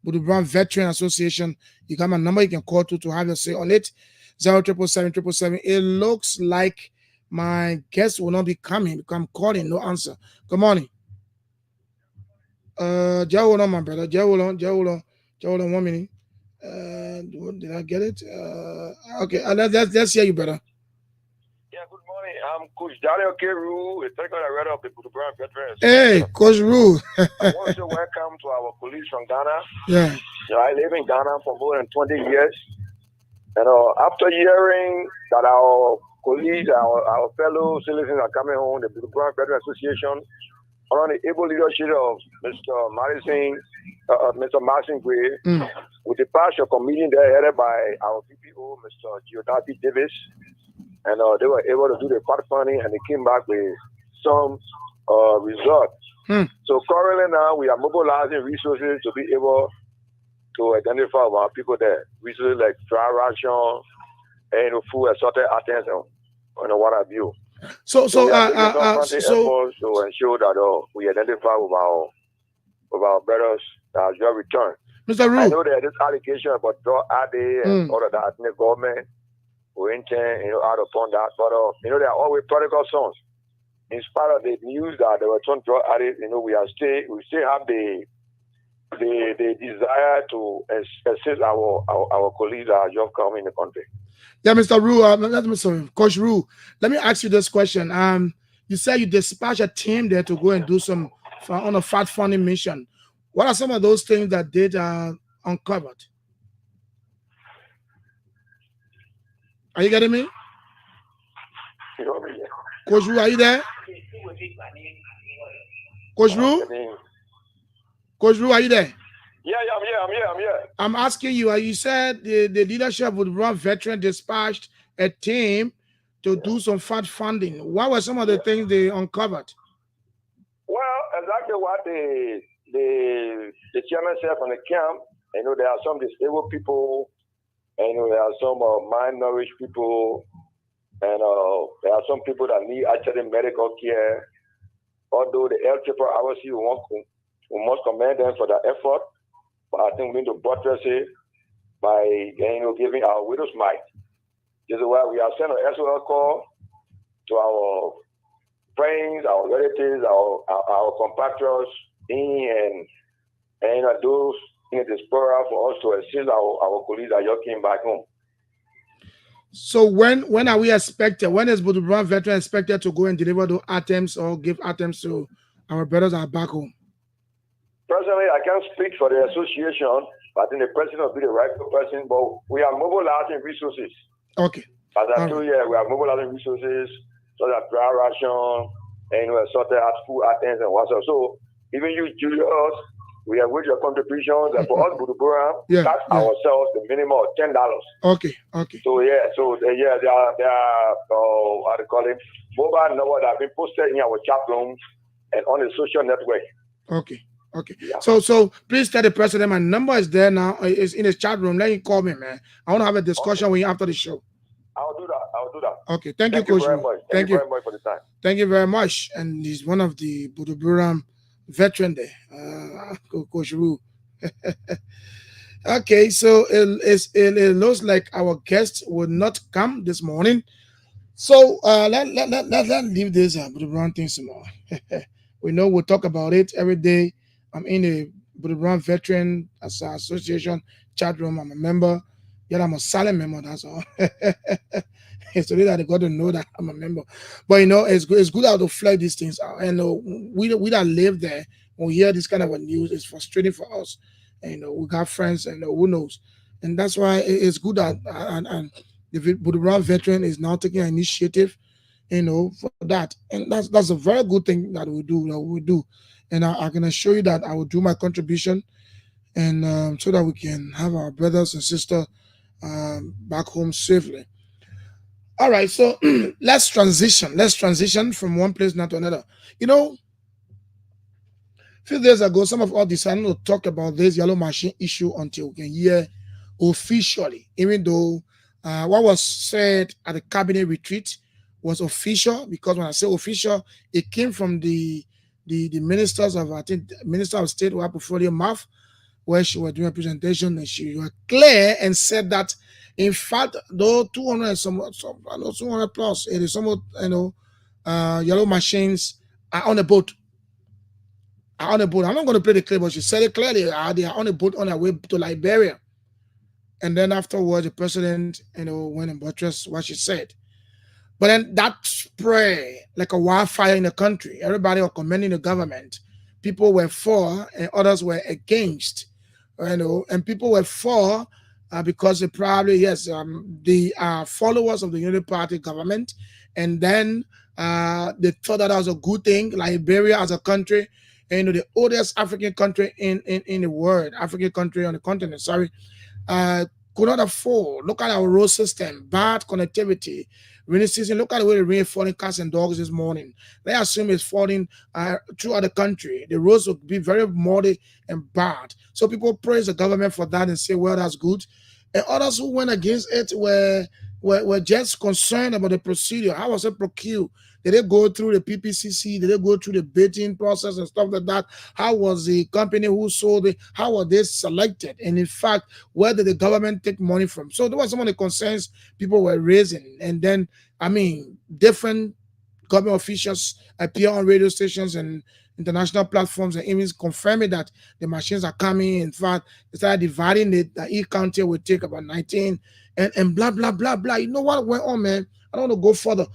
Speaker 6: Buduburan Veteran Association, you got my number, you can call to have your say on it. 0777 It looks like my guest will not be coming because I'm calling, no answer. Good morning. Hold on, my brother. Hold on 1 minute. Did I get it? Okay, let's hear you, brother.
Speaker 8: Yeah, good morning. I'm Coach Daniel K. Rue, a technical director of the Buduburan Veterans.
Speaker 6: Hey, Coach Rue.
Speaker 8: I want to welcome to our colleagues from Ghana.
Speaker 6: Yeah.
Speaker 8: I live in Ghana for more than 20 years. And after hearing that our colleagues, our fellow citizens are coming home, the Buduburan Veterans Association, under the able leadership of Mr. Martin Gray, with the partial committee there headed by our VPO, Mr. Giordati Davis, and they were able to do the part funding and they came back with some results. So currently now we are mobilizing resources to be able to identify our people there. Resources like dry ration and food, assorted items, and what have you.
Speaker 6: So
Speaker 8: to ensure that we identify with our brothers that just returned.
Speaker 6: Mr. Rue.
Speaker 8: I know there is allegation about drug addict and all of that. The government will intend, out upon that. But there are always prodigal sons. In spite of the news that there were some drug addicts, we still have the desire to assist our colleagues that are just coming in the country.
Speaker 6: Yeah, Mr. Rue, Coach Rue, let me ask you this question. You said you dispatched a team there to go and do some on a fact finding mission. What are some of those things that did uncovered? Are you getting me? Coach Rue, are you there? Coach Rue? Coach Rue, are you there?
Speaker 8: Yeah, I'm here.
Speaker 6: I'm asking you, you said the leadership would run veteran dispatched a team to do some fact funding. What were some of the things they uncovered?
Speaker 8: Well, exactly what the chairman said from the camp. There are some disabled people, and there are some malnourished people, and there are some people that need actually medical care. Although the LRRC we must commend them for their effort, but I think we need to buttress it by giving our widows might. This is why we have sent an SOL call to our friends, our relatives, our compatriots, and those in the diaspora for us to assist our colleagues that just came back home.
Speaker 6: So when are we expected? When is Buduburan veteran expected to go and deliver those items or give items to our brothers that are back home?
Speaker 8: Personally, I can't speak for the association, but I think the president will be the right person. But we are mobilizing resources.
Speaker 6: Okay.
Speaker 8: As I told you, we are mobilizing resources such as dry ration and assorted food items and whatsoever. So even you, Julius, we have with your contributions, and for us, Buduburan, that's ourselves the minimum of $10.
Speaker 6: Okay.
Speaker 8: So there are how to call it, mobile numbers that have been posted in our chat rooms and on the social network.
Speaker 6: Okay. Yeah. So please tell the president my number is there now. It's in his chat room. Let him call me, man. I want to have a discussion with you after the show.
Speaker 8: I'll do that.
Speaker 6: Okay. Thank you, Coach.
Speaker 8: Very much. Thank you very much for the time.
Speaker 6: Thank you very much. And he's one of the Buduburan veteran there, Coach Rue. Okay, so it looks like our guest will not come this morning. So let's leave this Buduburan thing some more. We know we'll talk about it every day. I'm in the Buduburan Veteran Association chat room. I'm a member. Yet I'm a silent member, that's all. So they got to know that I'm a member. But it's good how to flag these things out. And we that live there, when we hear this kind of a news, it's frustrating for us. And we got friends and who knows. And that's why it's good that and the Buduburan veteran is now taking an initiative for that. And that's a very good thing that we do. And I can assure you that I will do my contribution, and so that we can have our brothers and sisters back home safely. All right, so let's transition from one place now to another. A few days ago, some of us decided to talk about this yellow machine issue until we can hear officially, even though what was said at the cabinet retreat was official, because when I say official, it came from the ministers of, I think, Minister of State, Portfolio mouth, where she was doing a presentation, and she was clear and said that, in fact, though 200 and some 200 plus, it is somewhat, yellow machines are on a boat. I'm not going to play the clip, but she said it clearly. They are on a boat on their way to Liberia. And then afterwards, the president, went and buttressed what she said. But then that spread like a wildfire in the country. Everybody were commending the government. People were for, and others were against. And people were for because they probably, the followers of the Unity Party government. And then they thought that was a good thing. Liberia as a country, the oldest African country in the world, African country on the continent, could not afford. Look at our road system, bad connectivity. Rainy season, look at the way the rain falling cats and dogs this morning. They assume it's falling throughout the country. The roads will be very muddy and bad. So people praise the government for that and say, well, that's good. And others who went against it were just concerned about the procedure. How was it procured? Did they go through the PPCC? Did they go through the bidding process and stuff like that? How was the company who sold it? How were they selected? And in fact, where did the government take money from? So there were some of the concerns people were raising. And then, different government officials appear on radio stations and international platforms and even confirming that the machines are coming. In fact, they started dividing it, that each county will take about 19 and blah, blah, blah, blah. You know what went on, man? I don't want to go further.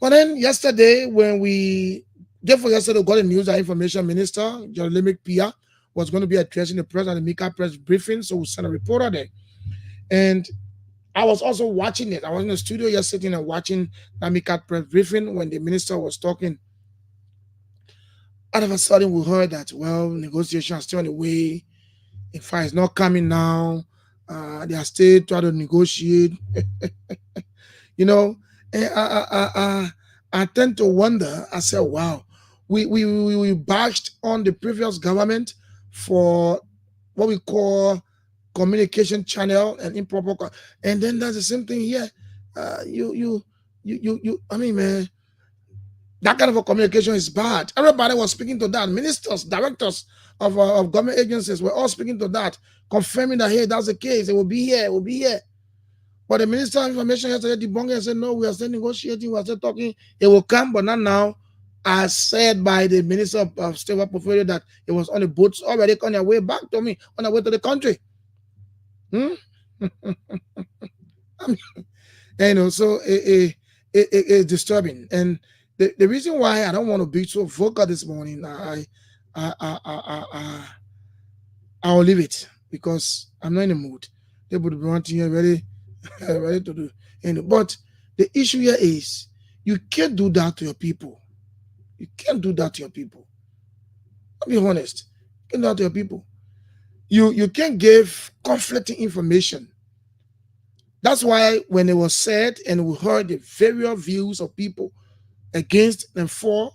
Speaker 6: But then yesterday, we got the news that Information Minister, Jeremy Pia, was going to be addressing the press at the Mika press briefing. So we sent a reporter there. And I was also watching it. I was in the studio yesterday and watching the Mika press briefing when the minister was talking. All of a sudden, we heard that, negotiations are still on the way. In fact, it's not coming now. They are still trying to negotiate. I tend to wonder. I said, wow, we bashed on the previous government for what we call communication channel and improper, and then that's the same thing here. Man, that kind of a communication is bad. Everybody was speaking to that. Ministers, directors of government agencies were all speaking to that, confirming that, hey, that's the case. It will be here. It will be here. But the Minister of Information yesterday debunked and said, no, we are still negotiating, we are still talking. It will come, but not now. As said by the Minister of State Portfolio that it was on the boats already on their way back to me, on their way to the country. So it's disturbing. And the reason why I don't want to be so vocal this morning, I'll leave it because I'm not in the mood. They would be wanting you ready to do. But the issue here is you can't do that to your people. You can't do that to your people. I'll be honest. You can't do that to your people. You can't give conflicting information. That's why when it was said and we heard the various views of people against and for,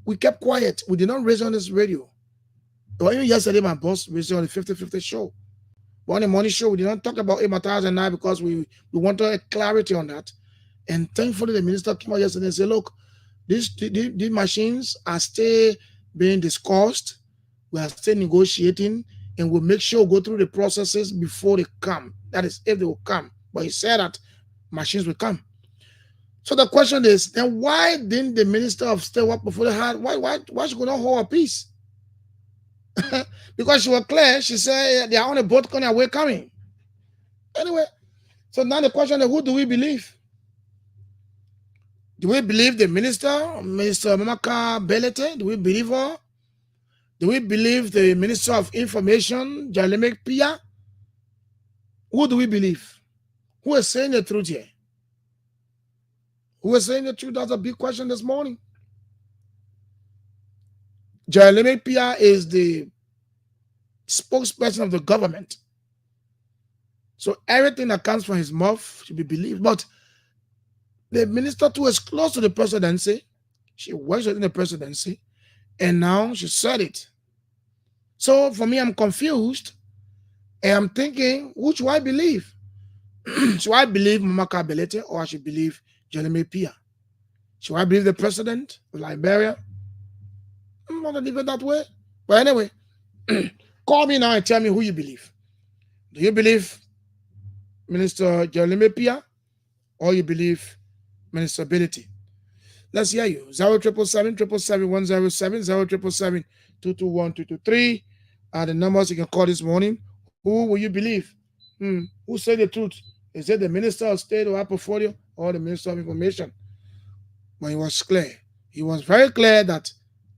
Speaker 6: we kept quiet. We did not raise on this radio. Well, even yesterday, my boss raised on the 50-50 show. But on the morning show, we did not talk about Matthias and I because we wanted a clarity on that. And thankfully, the minister came out yesterday and said, look, these machines are still being discussed. We are still negotiating, and we'll make sure we go through the processes before they come. That is, if they will come. But he said that machines will come. So the question is, then why didn't the Minister of State Portfolio why she could not hold her peace? Because she was clear. She said they are on a boat on their way coming. Anyway, so now the question is, who do we believe? Do we believe the minister, Mr. Mamaka Belete? Do we believe her? Do we believe the Minister of Information, Jeremy Pia? Who do we believe? Who is saying the truth here? Who is saying the truth? That's a big question this morning. Jeremy Pia is the spokesperson of the government. So everything that comes from his mouth should be believed. But the minister too is close to the presidency. She works within the presidency. And now she said it. So for me, I'm confused. And I'm thinking, who should I believe? Should I believe Mamaka Belete or I should believe Jeremy Pia? Should I believe the president of Liberia? I'm not going to leave it that way. But anyway, call me now and tell me who you believe. Do you believe Minister Jeremy Pia or you believe Minister Ability? Let's hear you. 077-777-107, 077-221-223 are the numbers you can call this morning. Who will you believe? Who said the truth? Is it the Minister of State or portfolio or the Minister of Information? When he was clear. He was very clear that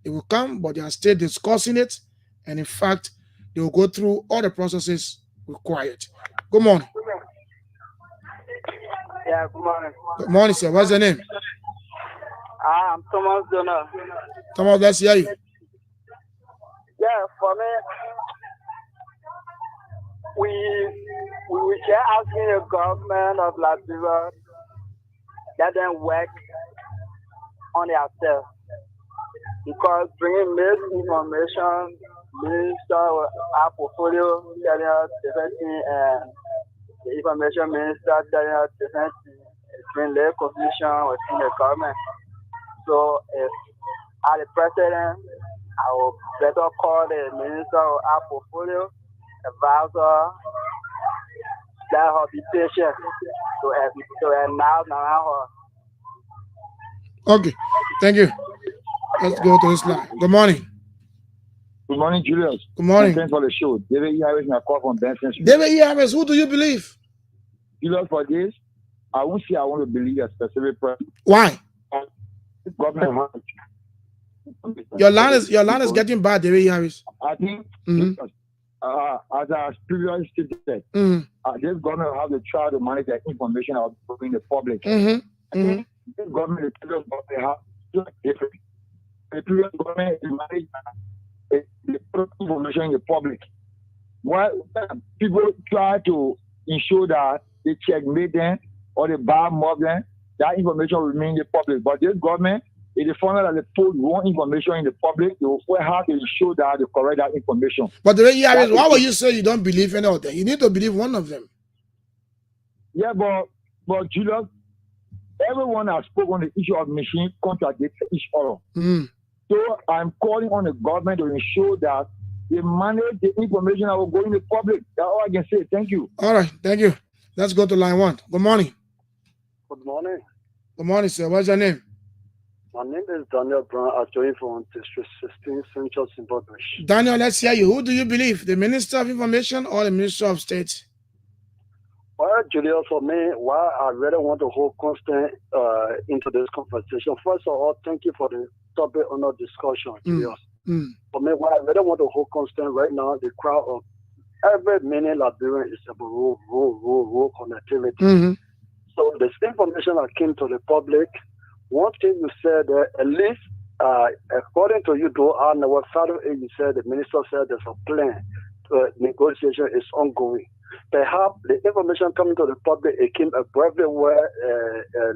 Speaker 6: they will come, but they are still discussing it. And in fact, they will go through all the processes required. Good morning.
Speaker 19: Yeah, good morning.
Speaker 6: Good morning, sir. What's your name?
Speaker 19: I'm Thomas Donner.
Speaker 6: Thomas, let's hear you.
Speaker 19: Yeah, for me, we keep asking the government of Liberia let them work on themselves because bringing misinformation, minister our portfolio telling us different thing, and the information minister telling us different thing. It's been little confusion within the government. So if I'm the president, I will better call the minister of our portfolio, advisor, let her be patient to now her.
Speaker 6: Okay, thank you. Let's go to this line. Good morning.
Speaker 20: Good morning, Julius.
Speaker 6: Good morning.
Speaker 20: Thanks for the show. David Harris, my call from Benson.
Speaker 6: David Harris, who do you believe?
Speaker 20: Julius, for this, I won't say I want to believe a specific person.
Speaker 6: Why?
Speaker 20: Government.
Speaker 6: Your line is getting bad, David Harris.
Speaker 20: I think as I previously stated, this government have to try to manage the information out in the public. I think this government, the previous government, have different. The previous government is managing the information in the public. Why people try to ensure that they checkmate them or they bad mob them, that information will remain in the public. But this government, if they find out that they put wrong information in the public, they will have to ensure that they correct that information.
Speaker 6: But the way you are, why would you say you don't believe any of them? You need to believe one of them.
Speaker 20: Yeah, but Julius, everyone has spoken on the issue of machine contradict each other. So I'm calling on the government to ensure that they manage the information that will go in the public. That's all I can say. Thank you.
Speaker 6: All right, thank you. Let's go to line one. Good morning.
Speaker 21: Good morning.
Speaker 6: Good morning, sir. What's your name?
Speaker 21: My name is Daniel Brown. I joined from District 16, Central Zimbabwe.
Speaker 6: Daniel, let's hear you. Who do you believe, the Minister of Information or the Minister of State?
Speaker 21: Well, Julius, for me, why I really want to hold constant into this conversation. First of all, thank you for the topic on our discussion, Julius. For me, why I really want to hold constant right now, the crowd of every minute Liberian is about rural connectivity. So this information that came to the public, one thing you said, at least according to you, though, on the website, you said the minister said there's a plan. Negotiation is ongoing. Perhaps the information coming to the public, it came everywhere,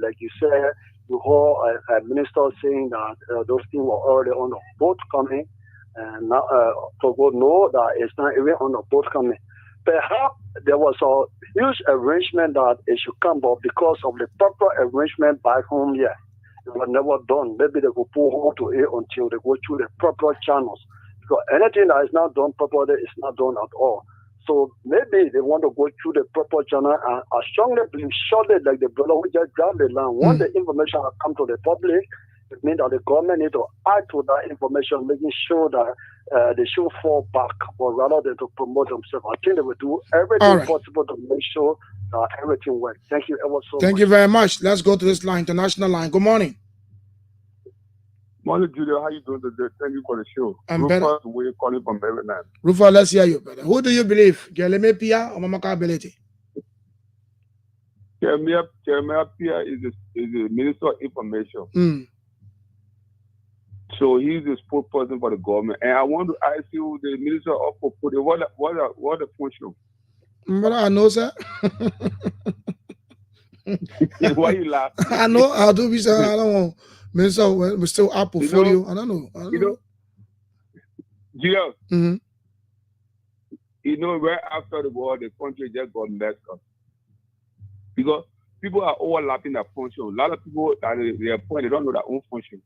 Speaker 21: like you said, you heard a minister saying that those things were already on the boat coming, and now Togo know that it's not even on the boat coming. Perhaps there was a huge arrangement that it should come, but because of the proper arrangement back home here, it was never done. Maybe they will pull hold to it until they go through the proper channels. Because anything that is not done properly is not done at all. So maybe they want to go through the proper channel, and I strongly believe, surely, like the brother who just grabbed the land, once the information has come to the public, it means that the government need to add to that information, making sure that they should fall back, but rather than to promote themselves. I think they will do everything possible to make sure that everything works. Thank you ever so much.
Speaker 6: Thank you very much. Let's go to this line, international line. Good morning.
Speaker 20: Morning, Julia. How you doing today? Thank you for the show.
Speaker 6: I'm better.
Speaker 20: We're calling from Maryland.
Speaker 6: Rufa, let's hear you, brother. Who do you believe, Jeremy Pia or Mamaka Ability?
Speaker 20: Jeremiah Pierre is the Minister of Information. So he's the spokesperson for the government. And I want to ask you, the Minister of Portfolio, what the function?
Speaker 6: But I know, sir.
Speaker 20: Why you laugh?
Speaker 6: I know. I'll do this. I don't want Minister. We're still our portfolio. I don't know.
Speaker 20: Yeah. You know, right after the war, the country just got messed up because people are overlapping their function. A lot of people at their point, they don't know their own function.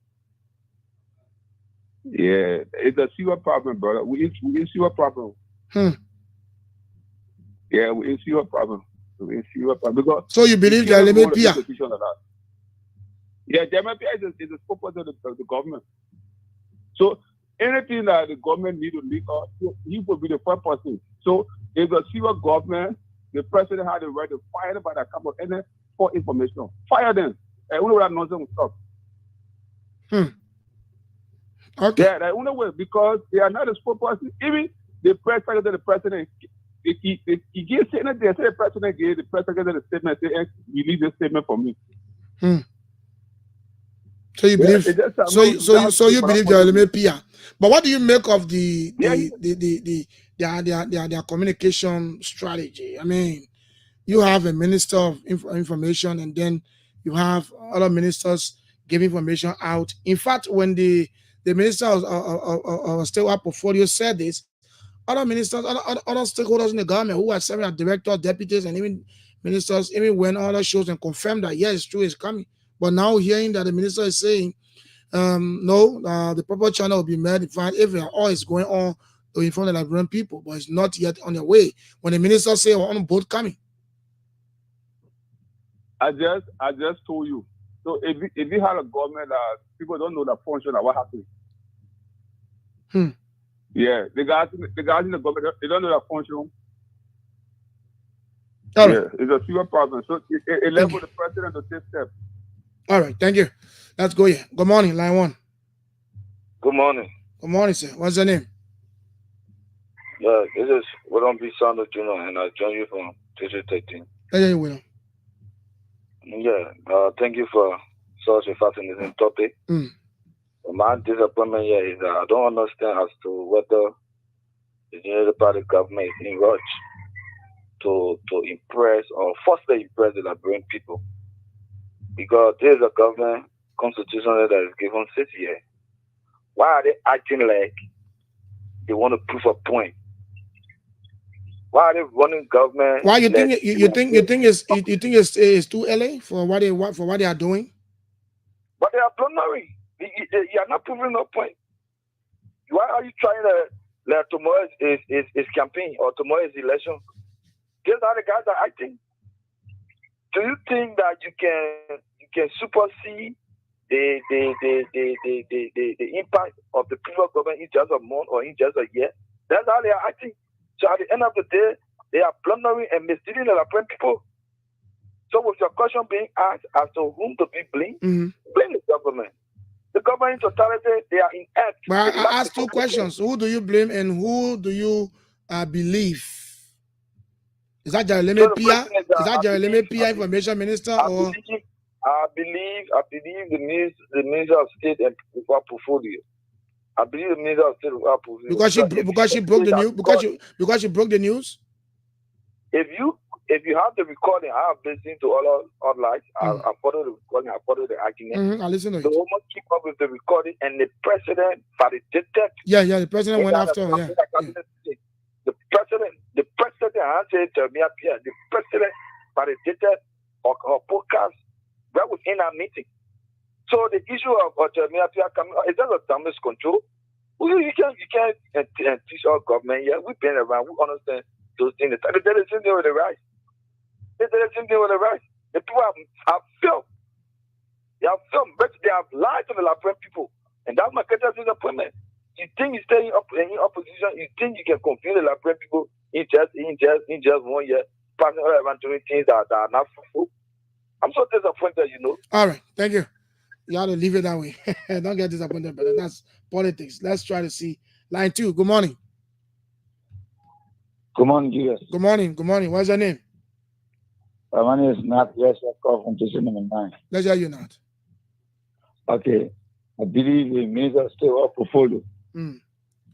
Speaker 20: Yeah, it's a serious problem, brother. We in serious problem. Yeah, we in serious problem. Because
Speaker 6: so you believe Jeremiah Pierre?
Speaker 20: Yeah, Jeremiah Pierre is the spokesperson of the government. So anything that the government need to leak out, he will be the first person. So if the serious government, the president had the right to fire them by the couple and then for information. Fire them. And we know that nonsense will stop.
Speaker 6: Okay.
Speaker 20: Yeah, the only way, because they are not a spokesperson. Even the president of the president, if he gives statement, they say the president gave the president a statement, say, release this statement for me.
Speaker 6: So you believe? So you believe Jeremiah Pierre? But what do you make of their communication strategy? I mean, you have a minister of information, and then you have other ministers giving information out. In fact, when the minister of State Portfolio said this, other ministers, other stakeholders in the government who are serving as directors, deputies, and even ministers, even went on other shows and confirmed that yes, it's true, it's coming. But now hearing that the minister is saying, no, the proper channel will be made if all is going on to inform the Liberian people, but it's not yet on the way. When the minister say we're on board coming.
Speaker 20: I just told you. So if you had a government that people don't know the function of what happened. Yeah, the guys in the government, they don't know the function. Yeah, it's a serious problem. So it left with the president to take steps.
Speaker 6: All right, thank you. Let's go here. Good morning, line one.
Speaker 2: Good morning.
Speaker 6: Good morning, sir. What's your name?
Speaker 2: Yeah, this is William B. Sanders Jr. and I join you from District 13.
Speaker 6: Hey, William.
Speaker 2: Yeah, thank you for such a fascinating topic. My disappointment here is that I don't understand as to whether the United Party government is in rush to impress or forcibly impress the Liberian people. Because there is a government constitution that is given 6 years. Why are they acting like they want to prove a point? Why are they running government?
Speaker 6: Why you think it's too early for what they are doing?
Speaker 2: But they are blundering. You are not proving no point. Why are you trying to let tomorrow is campaign or tomorrow is election? These are the guys that are acting. Do you think that you can supersede the impact of the previous government in just a month or in just a year? That's how they are acting. So at the end of the day, they are blundering and misleading the Liberian people. So with your question being asked as to whom to be blamed, blame the government. The government in totality, they are inept.
Speaker 6: But I asked two questions. Who do you blame and who do you believe? Is that Jeremiah Pierre? Is that Jeremiah Pierre, Information Minister?
Speaker 2: I believe the Minister of State and Portfolio. I believe the Minister of State and Portfolio.
Speaker 6: Because she broke the news. Because she broke the news.
Speaker 2: If you have the recording, I have listened to all lives. I follow the recording. I follow the argument.
Speaker 6: I listen to it.
Speaker 2: The woman keep up with the recording, and the president validated.
Speaker 6: Yeah. The president went after.
Speaker 2: The president, I said Jeremiah Pierre. The president validated her podcast right within our meeting. So the issue of Jeremiah Pierre coming is just a damage control. You can't teach our government. Yeah, we've been around. We understand those things. They did the same thing with the rights. The people have filmed. They have filmed, but they have lied to the Liberian people. And that's my greatest disappointment. You think you stay in opposition, you think you can confuse the Liberian people in just 1 year, passing around doing things that are not fruitful. I'm so disappointed,
Speaker 6: All right, thank you. You have to leave it that way. Don't get disappointed, brother. That's politics. Let's try to see. Line 2, good morning.
Speaker 2: Good morning, Jesus.
Speaker 6: Good morning. What's your name?
Speaker 20: My name is Nat. Yes, I call from station number 9.
Speaker 6: Let's hear you, Nat.
Speaker 20: Okay. I believe the minister still up portfolio.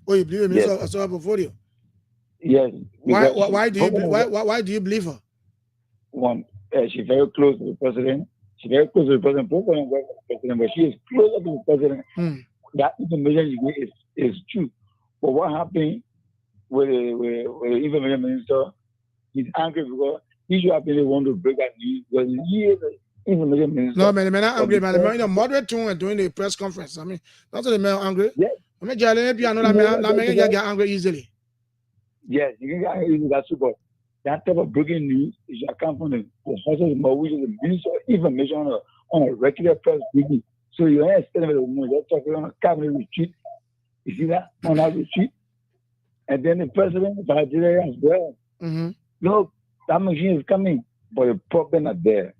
Speaker 6: Oh, you believe the minister still up portfolio?
Speaker 20: Yes.
Speaker 6: Why do you believe her?
Speaker 20: One, she's very close to the president. She's very close to the president. President works for the president, but she is closer to the president. That information you get is true. But what happened with the information minister? He's angry because he should have been the one to break that news. Because he is the information minister.
Speaker 6: No, man, I'm angry. Man, in a moderate tone and doing the press conference. I mean, that's the man angry.
Speaker 20: Yes.
Speaker 6: I mean, I get angry easily.
Speaker 20: Yes, you can get angry easily. That's true. But that type of breaking news is should come from the House of which is the minister of information on a regular press briefing. So you don't understand the woman. They're talking on a cabinet retreat. You see that on that retreat? And then the president of Nigeria as well. Look, that machine is coming, but the problem is there.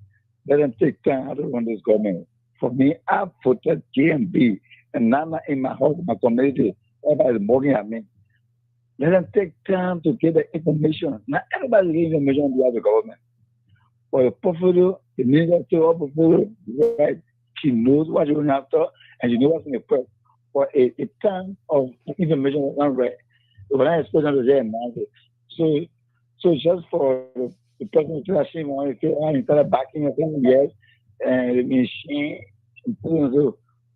Speaker 20: Let them take time to run this government. For me, I voted JMB and Nana in my house, my community. Everybody's working at me. Let them take time to get the information. Not everybody gets information on behalf of the government. For the portfolio, the minister to up portfolio, right? She knows what you're going after, and she knows what's in the press. For a time of information was not right. When I expect them to say it, so just for the person to say I started backing up yes, and the machine,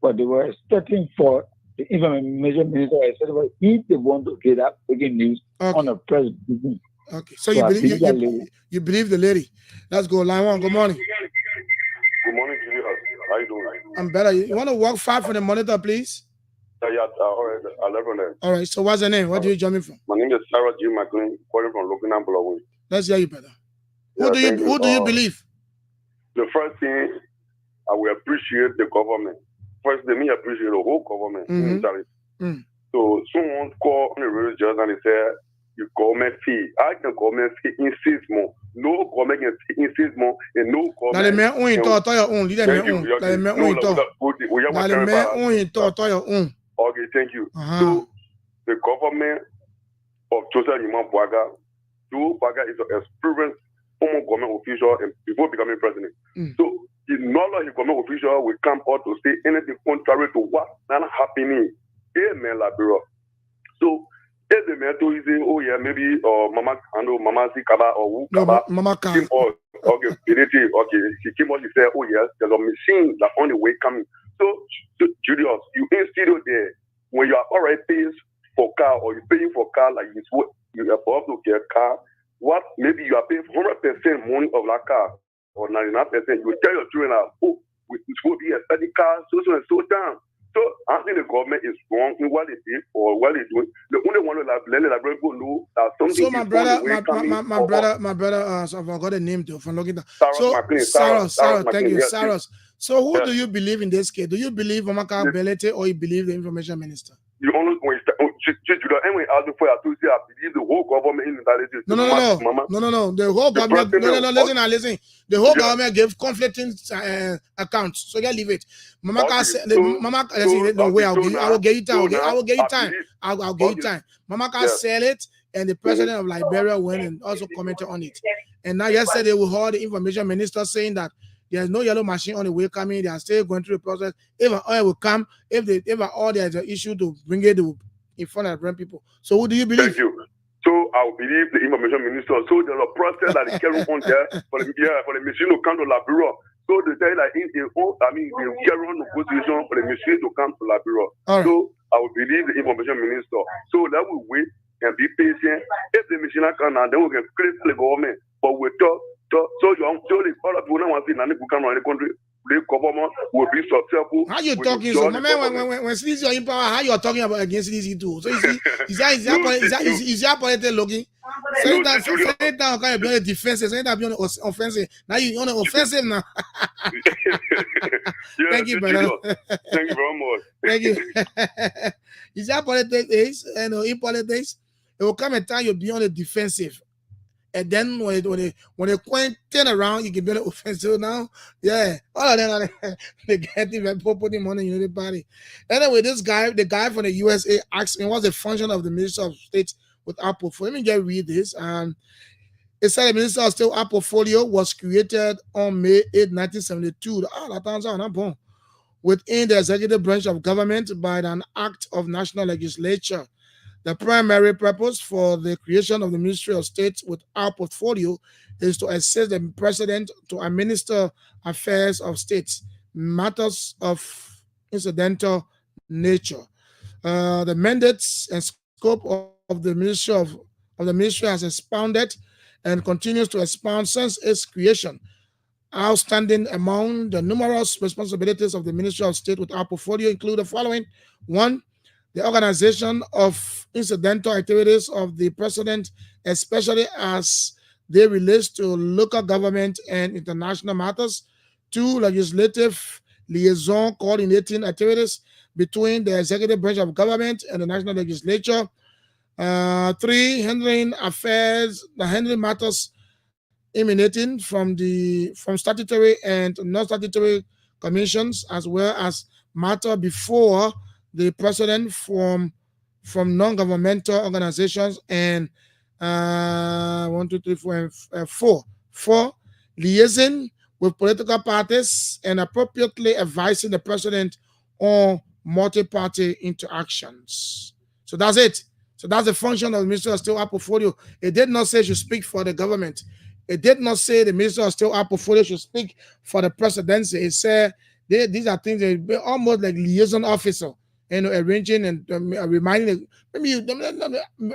Speaker 20: but they were expecting for the information minister. I said, well, he's the one to get up breaking news on a press briefing.
Speaker 6: Okay, so you believe the lady. Let's go. Line 1. Good morning.
Speaker 3: Good morning, Julius. How you doing?
Speaker 6: I'm better. You want to walk far from the monitor, please?
Speaker 3: Yeah, all right. I love her.
Speaker 6: All right. So what's the name? What do you join me from?
Speaker 3: My name is Sarah G. McLean, calling from Logan Bulawayo.
Speaker 6: Let's hear you better. Who do you believe?
Speaker 3: The first thing, I will appreciate the government. First, let me appreciate the whole government. So someone called on the radio just and they said, the government fee. I can government fee in 6 months. No government can fee in 6 months, and no government.
Speaker 6: Now the man only talk your own. Leave them own. Now the man only talk. Now the man only talk your own.
Speaker 3: Okay, thank you. So the government of Joseph Nyuma Boaga, Joe Boaga is an experienced former government official and before becoming president. So the knowledge of government official will come out to say anything contrary to what not happening. Amen, Labiro. So if the man to say, oh yeah, maybe Mama Kando, Mama Sikaba or who Kaba,
Speaker 6: Mama Kando.
Speaker 3: Okay, she came out, she said, oh yes, there's a machine that on the way coming. So Julius, you in studio there, when you are already paying for car or you're paying for car like this, you are about to get a car, what maybe you are paying 100% money of that car or 99%, you tell your children, oh, it's going to be a study car, so and so down. So I think the government is wrong in what they did or what they doing. The only one that let the people know that something.
Speaker 6: So my brother, so I forgot the name too from looking down. Sarah, thank you, Sarah. So who do you believe in this case? Do you believe Omaka Belete or you believe the information minister?
Speaker 3: You only when you ask for I believe the whole government in the
Speaker 6: No. The whole government. Listen. The whole government gave conflicting accounts. So you leave it. Mamaka said, I will give you time. I'll give you time. Mamaka said it, and the president of Liberia went and also commented on it. And now yesterday we heard the information minister saying that there's no yellow machine on the way coming. They are still going through the process. If an oil will come, if all there's an issue to bring it in front of the people. So who do you believe?
Speaker 3: Thank you. So I believe the information minister. So there's a process that is carrying on there for the machine to come to Liberia. So they say that they carry on negotiation for the machine to come to Liberia. So I will believe the information minister. So that will wait and be patient. If the machine comes now, then we can create the government. But we talk. So you all the other people now want to see Nani come around the country. The government will be successful.
Speaker 6: How you talking? So when Sleazy are in power, how you are talking about against Sleazy too? So is that political looking? Say that kind of be on the defensive, say that be on the offensive. Now you on the offensive now. Thank you, brother.
Speaker 3: Thank you very much.
Speaker 6: Thank you. Is that politics? And in politics, it will come a time you'll be on the defensive. And then when they turn around, you can be offensive now. Yeah, all of them they get even putting money in the party. Anyway, the guy from the USA asked me what's the function of the Minister of State with Apple. For let me just read this. It said the Minister of State portfolio was created on May 8, 1972. That sounds not born. Within the executive branch of government by an act of national legislature. The primary purpose for the creation of the Ministry of State with our portfolio is to assist the President to administer affairs of states, matters of incidental nature. The mandates and scope of the Ministry has expanded and continues to expand since its creation. Outstanding among the numerous responsibilities of the Ministry of State with our portfolio include the following. 1, the organization of incidental activities of the President, especially as they relate to local government and international matters. 2, legislative liaison coordinating activities between the executive branch of government and the national legislature. 3, handling matters emanating from statutory and non-statutory commissions, as well as matter before the President from non-governmental organizations. And 1, 2, 3, 4, and 4. 4, liaising with political parties and appropriately advising the President on multi-party interactions. So that's it. So that's the function of the Minister of State portfolio. It did not say you should speak for the government. It did not say the Minister of State portfolio should speak for the presidency. It said these are things that almost like liaison officer, arranging and reminding.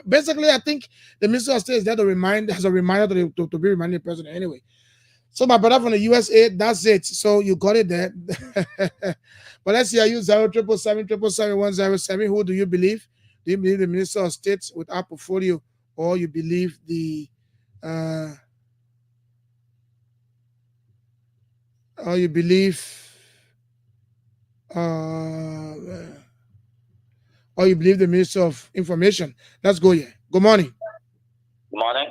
Speaker 6: Basically, I think the Minister of State is there to remind, as a reminder to be reminding the president anyway. So my brother from the USA, that's it. So you got it there. But let's hear you 077777107. Who do you believe? Do you believe the Minister of State with our portfolio, or you believe the or you believe the Minister of Information? Let's go here. Good morning.
Speaker 5: Good morning.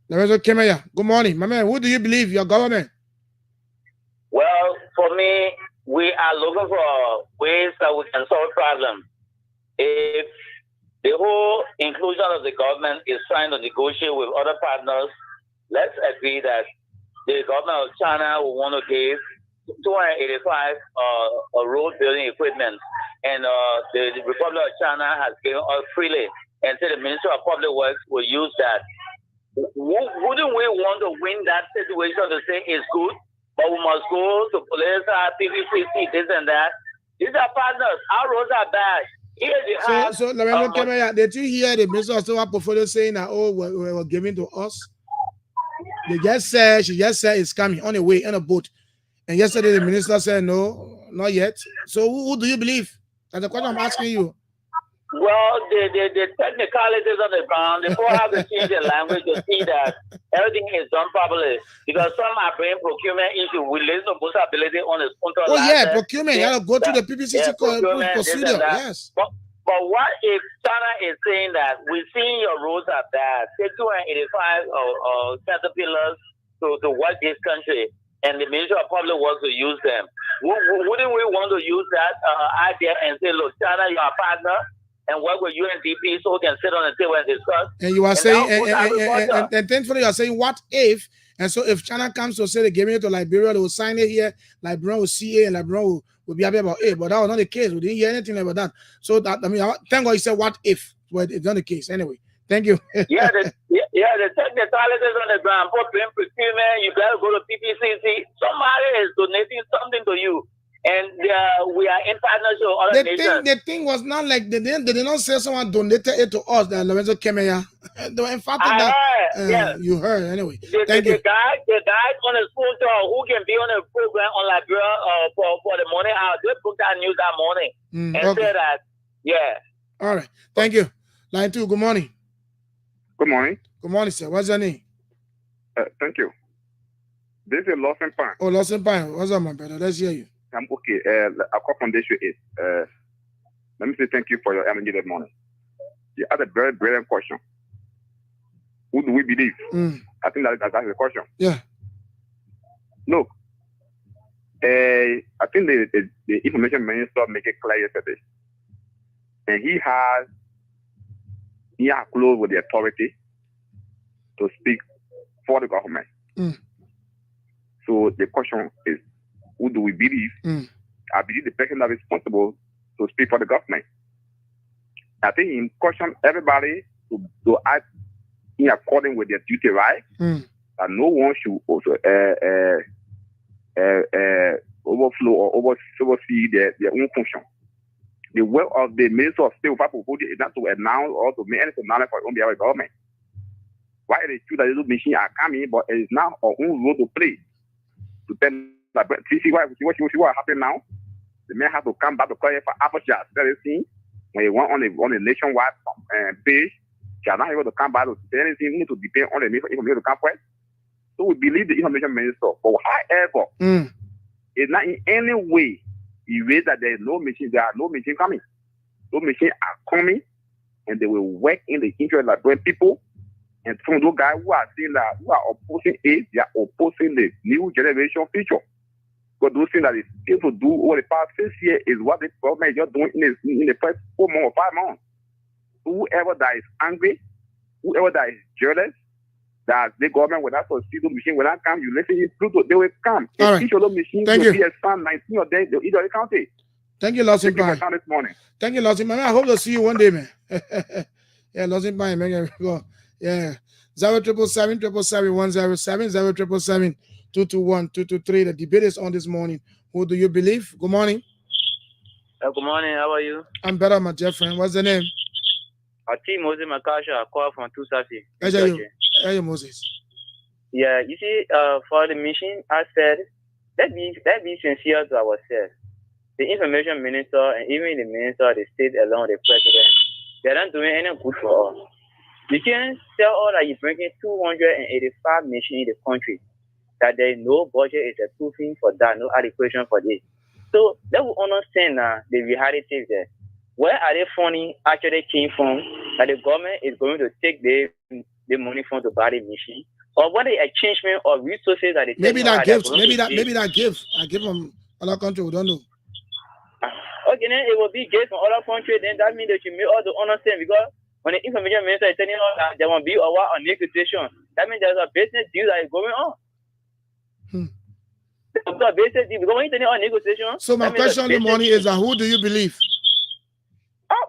Speaker 6: Lorenzo Kemeya. Good morning, my man. Who do you believe, your government?
Speaker 5: Well, for me, we are looking for ways that we can solve problems. If the whole inclusion of the government is trying to negotiate with other partners, let's agree that the government of China will want to give 285 road building equipment, and the Republic of China has given us freely, and so the Ministry of Public Works will use that. Wouldn't we want to win that situation to say it's good, but we must go to police, PVCC, this and that? These are partners. Our roads are bad.
Speaker 6: So Lorenzo Kemeya, did you hear the Minister of State portfolio saying that, we were giving to us? She just said it's coming on the way in a boat. And yesterday the minister said no, not yet. So who do you believe? That's the question I'm asking you.
Speaker 5: Well, the technicalities on the ground, they all have to change their language to see that everything is done properly. Because some are bringing procurement issue with less possibility on the sponsor.
Speaker 6: Oh yeah, procurement. You have to go to the PPCC procedure. Yes.
Speaker 5: But what if China is saying that we're seeing your roads are bad? Take 285 caterpillars to work this country, and the Ministry of Public Works will use them. Wouldn't we want to use that idea and say, look, China, you're a partner, and work with UNDP so we can sit on the table and discuss?
Speaker 6: And you are saying, and thankfully you are saying, what if? And so if China comes to say they're giving it to Liberia, they will sign it here, Liberia will see it, and Liberia will be happy about it. But that was not the case. We didn't hear anything about that. So that, thank God you said what if, but it's not the case. Anyway, thank you.
Speaker 5: the technicalities on the ground, for procurement, you got to go to PPCC. Somebody is donating something to you. And we are in partnership with other nations.
Speaker 6: The thing was not like they did not say someone donated it to us, that Lorenzo Kemeya. They were emphatic that
Speaker 5: yes.
Speaker 6: You heard anyway.
Speaker 5: The guy on the school tour who can be on a program on Liberia for the morning hour, they put that news that morning and say that, yeah.
Speaker 6: All right. Thank you. Line 2, good morning.
Speaker 3: Good morning.
Speaker 6: Good morning, sir. What's your name?
Speaker 3: Thank you. This is Lawson Pine.
Speaker 6: Oh, Lawson Pine. What's up, my brother? Let's hear you.
Speaker 3: I'm okay. A call from this is let me say thank you for your energy this morning. You had a very brilliant question. Who do we believe? I think that's the question.
Speaker 6: Yeah.
Speaker 3: Look, I think the information minister made it clear yesterday, and he has close with the authority to speak
Speaker 7: for the government. So the question is, who do we believe? I believe the person that is responsible to speak for the government. I think he caution everybody to act in accordance with their duty, right? That no one should also overflow or oversee their own function. The work of the Minister of State is not to announce or to make any announcement for the own government. Why it is true that these machines are coming, but it is now our own role to play. To tell that, see what happened now. The man has to come back to call for apologize. That is seen when he went on a nationwide page. He are not able to come back to say anything. We need to depend on the information to come first. So we believe the information minister. But however, it's not in any way erase that there is no machine. There are no machine coming. Those machines are coming, and they will work in the interest of the people. And from those guys who are saying that, who are opposing it, they are opposing the new generation future. Because those things that is able to do over the past 6 years is what the government is just doing in the first 4 months or 5 months. Whoever that is angry, whoever that is jealous, that the government will not succeed, the machine will not come, you listen to Pluto, they will come. Each of those machines will be a son, 19 of them, each of the county.
Speaker 6: Thank you, Lawson Pine.
Speaker 7: This morning.
Speaker 6: Thank you, Lawson Pine. I hope to see you one day, man. Yeah, Lawson Pine, man. Yeah. 077777107 07722212223. The debate is on this morning. Who do you believe? Good morning.
Speaker 22: Good morning. How are you?
Speaker 6: I'm better, my dear friend. What's the name?
Speaker 22: Ati Moses Makasha. I call from Tusafi.
Speaker 6: How are you, Moses?
Speaker 22: Yeah, you see, for the mission, I said, let's be sincere to ourselves. The information minister and even the minister of the state along the president, they're not doing any good for us. You can't tell all that you're bringing 285 machines in the country, that there is no budget is approving for that, no allocation for this. So they will understand the reality there. Where are the funding actually came from, that the government is going to take the money from to buy the machine, or what the exchangement of resources that they
Speaker 6: maybe that gift, maybe that gift. I give them other country, we don't know.
Speaker 22: Okay, then it will be gift from other countries, then that means that you may also understand, because when the information minister is telling us that there will be a war on negotiation, that means there's a business deal that is going on. There's a business deal because when you're telling on negotiation.
Speaker 6: So my question this morning is that who do you believe?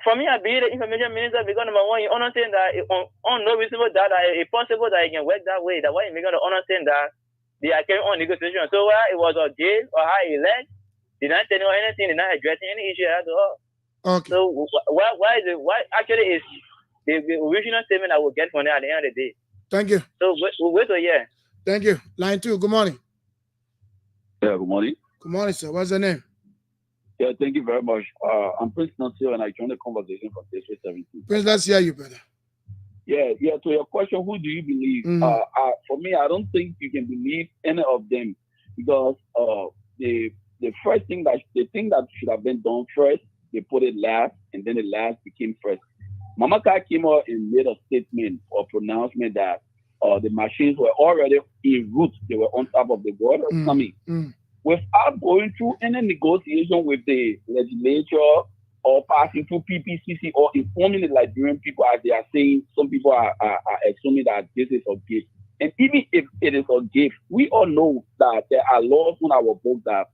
Speaker 22: For me, I believe the information minister because number one, you understand that on no reasonable data, it's possible that it can work that way. That's why you're going to understand that they are carrying on negotiation. So whether it was a jail or how he led, they're not telling you anything, they're not addressing any issue at all.
Speaker 6: Okay.
Speaker 22: So why actually is the original statement I will get from there at the end of the day.
Speaker 6: Thank you.
Speaker 22: So we'll wait a year.
Speaker 6: Thank you. Line 2, good morning.
Speaker 23: Yeah, good morning.
Speaker 6: Good morning, sir. What's the name?
Speaker 23: Yeah, thank you very much. I'm Prince Nancy and I joined the conversation from District 17.
Speaker 6: Prince, let's hear you, brother.
Speaker 23: Yeah, to your question, who do you believe? For me, I don't think you can believe any of them because the first thing that should have been done first, they put it last, and then the last became first. Mamaka came out and made a statement or pronouncement that the machines were already en route. They were on top of the water coming. Without going through any negotiation with the legislature or passing through PPCC or informing the Liberian people, as they are saying, some people are assuming that this is a gift. And even if it is a gift, we all know that there are laws on our books that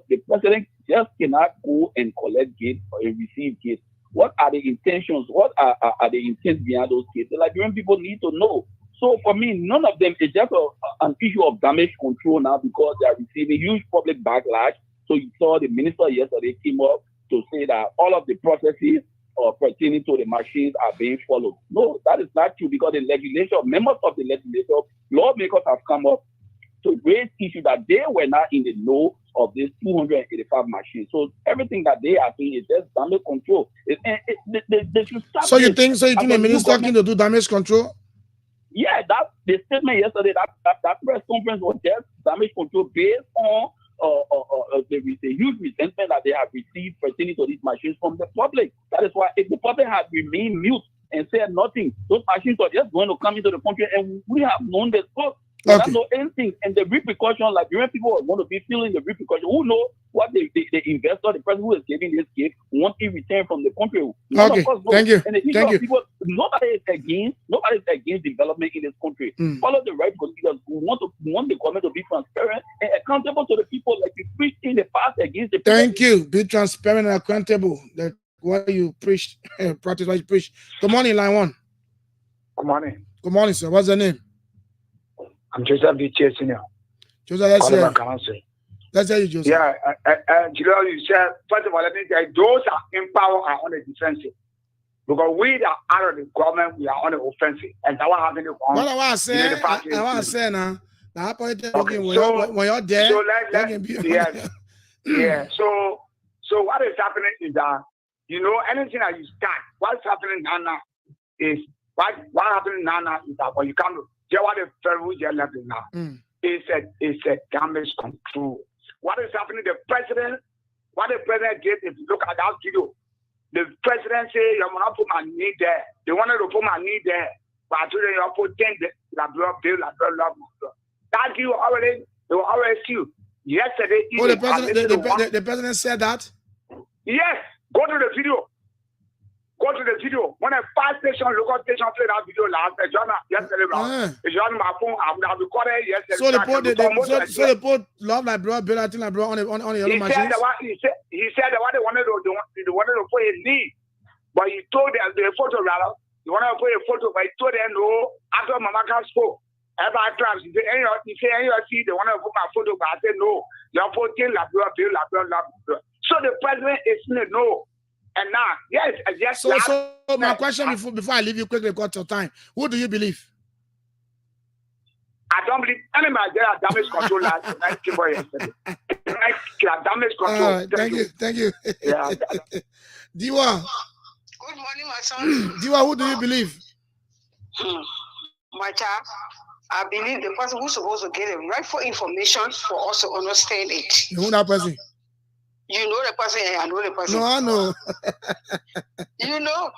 Speaker 23: the president just cannot go and collect gifts or receive gifts. What are the intentions? What are the intents behind those gifts? The Liberian people need to know. So for me, none of them is just an issue of damage control now because they are receiving huge public backlash. So you saw the minister yesterday came up to say that all of the processes pertaining to the machines are being followed. No, that is not true because the legislature, members of the legislature, lawmakers have come up to raise issues that they were not in the know of these 285 machines. So everything that they are doing is just damage control. They should stop.
Speaker 6: So you think the minister can do damage control?
Speaker 23: Yeah, that the statement yesterday, that press conference was just damage control based on the huge resentment that they have received pertaining to these machines from the public. That is why if the public had remained mute and said nothing, those machines are just going to come into the country, and we have known this. They
Speaker 6: Okay.
Speaker 23: don't know anything. And the repercussion, Liberian people are going to be feeling the repercussion. Who know what the investor, the person who is giving this gift, want in return from the country? None
Speaker 6: Okay.
Speaker 23: of us know.
Speaker 6: Thank you.
Speaker 23: And the issue
Speaker 6: Thank
Speaker 23: of
Speaker 6: you.
Speaker 23: people, nobody is against development in this country. Follow the right procedures. We want the government to be transparent and accountable to the people, like we preached in the past against the people.
Speaker 6: Thank you. Be transparent and accountable. That what you preach, practice what you preach. Good morning, line one.
Speaker 9: Good morning.
Speaker 6: Good morning, sir. What's the name?
Speaker 9: I'm Joseph B.T. Senior.
Speaker 6: Joseph, let's
Speaker 9: Calling
Speaker 6: hear.
Speaker 9: my counsel.
Speaker 6: Let's hear you, Joseph.
Speaker 9: Yeah, Julio, you said, first of all, let me say, those are in power are on the defensive. Because we that are of the government, we are on the offensive. And that's what happened.
Speaker 6: What I want to say, I want to say now,
Speaker 9: Okay,
Speaker 6: when you're there,
Speaker 9: so yeah. So what is happening is that, you know, anything that you start, what's happening now is, what happening now is that when you come to what the federal level now, it's a damage control. What is happening, what the president did, if you look at that video, the president said, you want to put my knee there. They wanted to put my knee there. But I told them, you put 10 la blah. That you already, they were already sealed. Yesterday,
Speaker 6: the president said that?
Speaker 9: Yes. Go to the video. When a fast station, local station played that video yesterday, it's on my phone. I would have recorded it yesterday.
Speaker 6: So they put Love Like Bro, Bill, I think like Bro on the yellow machines.
Speaker 9: He said that what they wanted to put his knee, but he told them the photo rather. He wanted to put a photo, but he told them no. After Mamaka spoke, every time he said, see, they wanted to put my photo, but I said no. You're putting La Bro, Bill, La Bro. So the president is no. And now, yes.
Speaker 6: So my question before I leave you quickly, got your time. Who do you believe?
Speaker 9: I don't believe any man there are damage control yesterday. Damage control.
Speaker 6: Thank you.
Speaker 9: Yeah.
Speaker 6: Diwa.
Speaker 10: Good morning, my son.
Speaker 6: Diwa, who do you believe?
Speaker 10: My child, I believe the person who's supposed to get the rightful information for us to understand it.
Speaker 6: Who that person?
Speaker 10: You know the person, and I know the person.
Speaker 6: No, I know.
Speaker 10: You know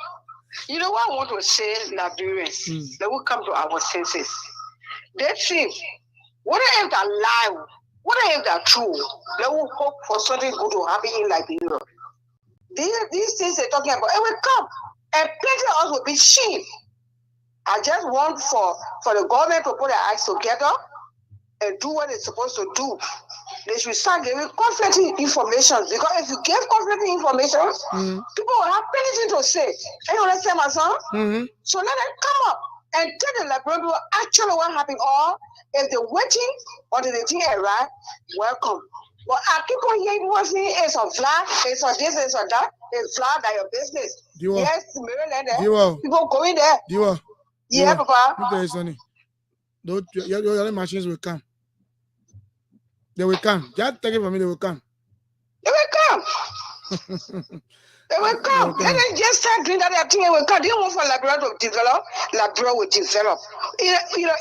Speaker 10: what I want to say, Liberians, they will come to our senses. They think, what if they're lie? What if they're true? They will hope for something good to happen in Liberia. These things they're talking about, it will come. And plenty of us will be sheep. I just want for the government to put their eyes together and do what it's supposed to do. They should start giving conflicting information, because if you give conflicting information, people will have anything to say. You understand, my son? So let them come up and tell the Liberian people actually what happened, or if they're waiting until the thing arrives, welcome. But I keep on hearing people saying it's a flag, it's a this, it's a that, it's flag that your business.
Speaker 6: Diwa.
Speaker 10: Yes, Maryland,
Speaker 6: Diwa.
Speaker 10: people going there.
Speaker 6: Diwa.
Speaker 10: Yeah, Papa.
Speaker 6: Look at Sonny. Your machines will come. They will come. Just take it from me, they will come.
Speaker 10: They will come. They will come. And then just start doing that thing, they will come. They don't want for Liberia to develop. Liberia will develop.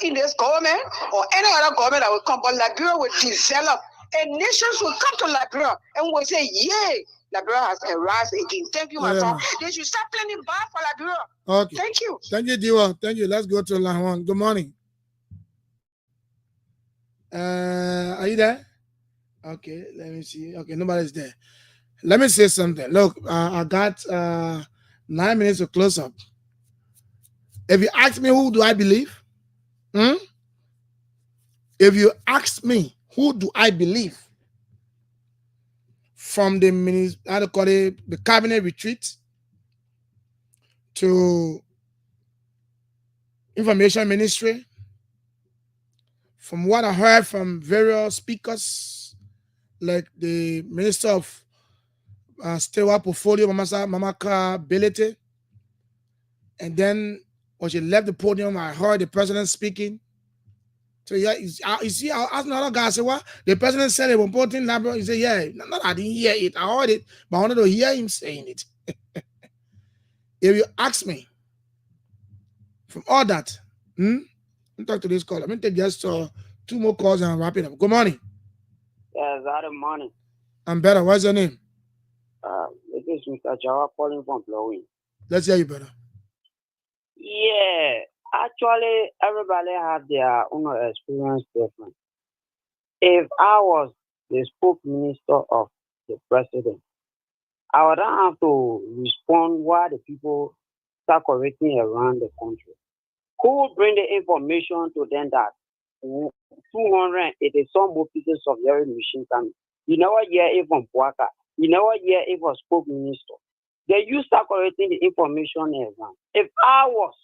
Speaker 10: In this government or any other government that will come, but Liberia will develop. And nations will come to Liberia and will say, yay, Liberia has arrived again. Thank you, my son. They should start planning bad for Liberia.
Speaker 6: Okay.
Speaker 10: Thank you.
Speaker 6: Thank you, Diwa. Thank you. Let's go to line one. Good morning. Are you there? Okay, let me see. Okay, nobody's there. Let me say something. Look, I got 9 minutes to close up. If you ask me who do I believe, if you ask me who do I believe, from the the cabinet retreat to information ministry, from what I heard from various speakers, like the Minister of Steward Portfolio, Mamaka Belete, and then when she left the podium, I heard the president speaking. So yeah, you see, I asked another guy, I said, what? The president said it was important. He said, yeah, no, I didn't hear it. I heard it, but I wanted to hear him saying it. If you ask me, from all that, let me talk to this caller. Let me take just 2 more calls and wrap it up. Good morning.
Speaker 12: Yeah, good morning.
Speaker 6: I'm better. What's your name?
Speaker 12: This is Mr. Jawa calling from Blowing.
Speaker 6: Let's hear you better.
Speaker 12: Yeah, Actually, everybody have their own experience different. If I was the spokesminister minister of the president, I would not have to respond why the people start correcting around the country. Who will bring the information to them that 280 some more pieces of hearing machine coming? You never hear it from Puaka. You never hear it from spokesminister. They you start correcting the information around. If I was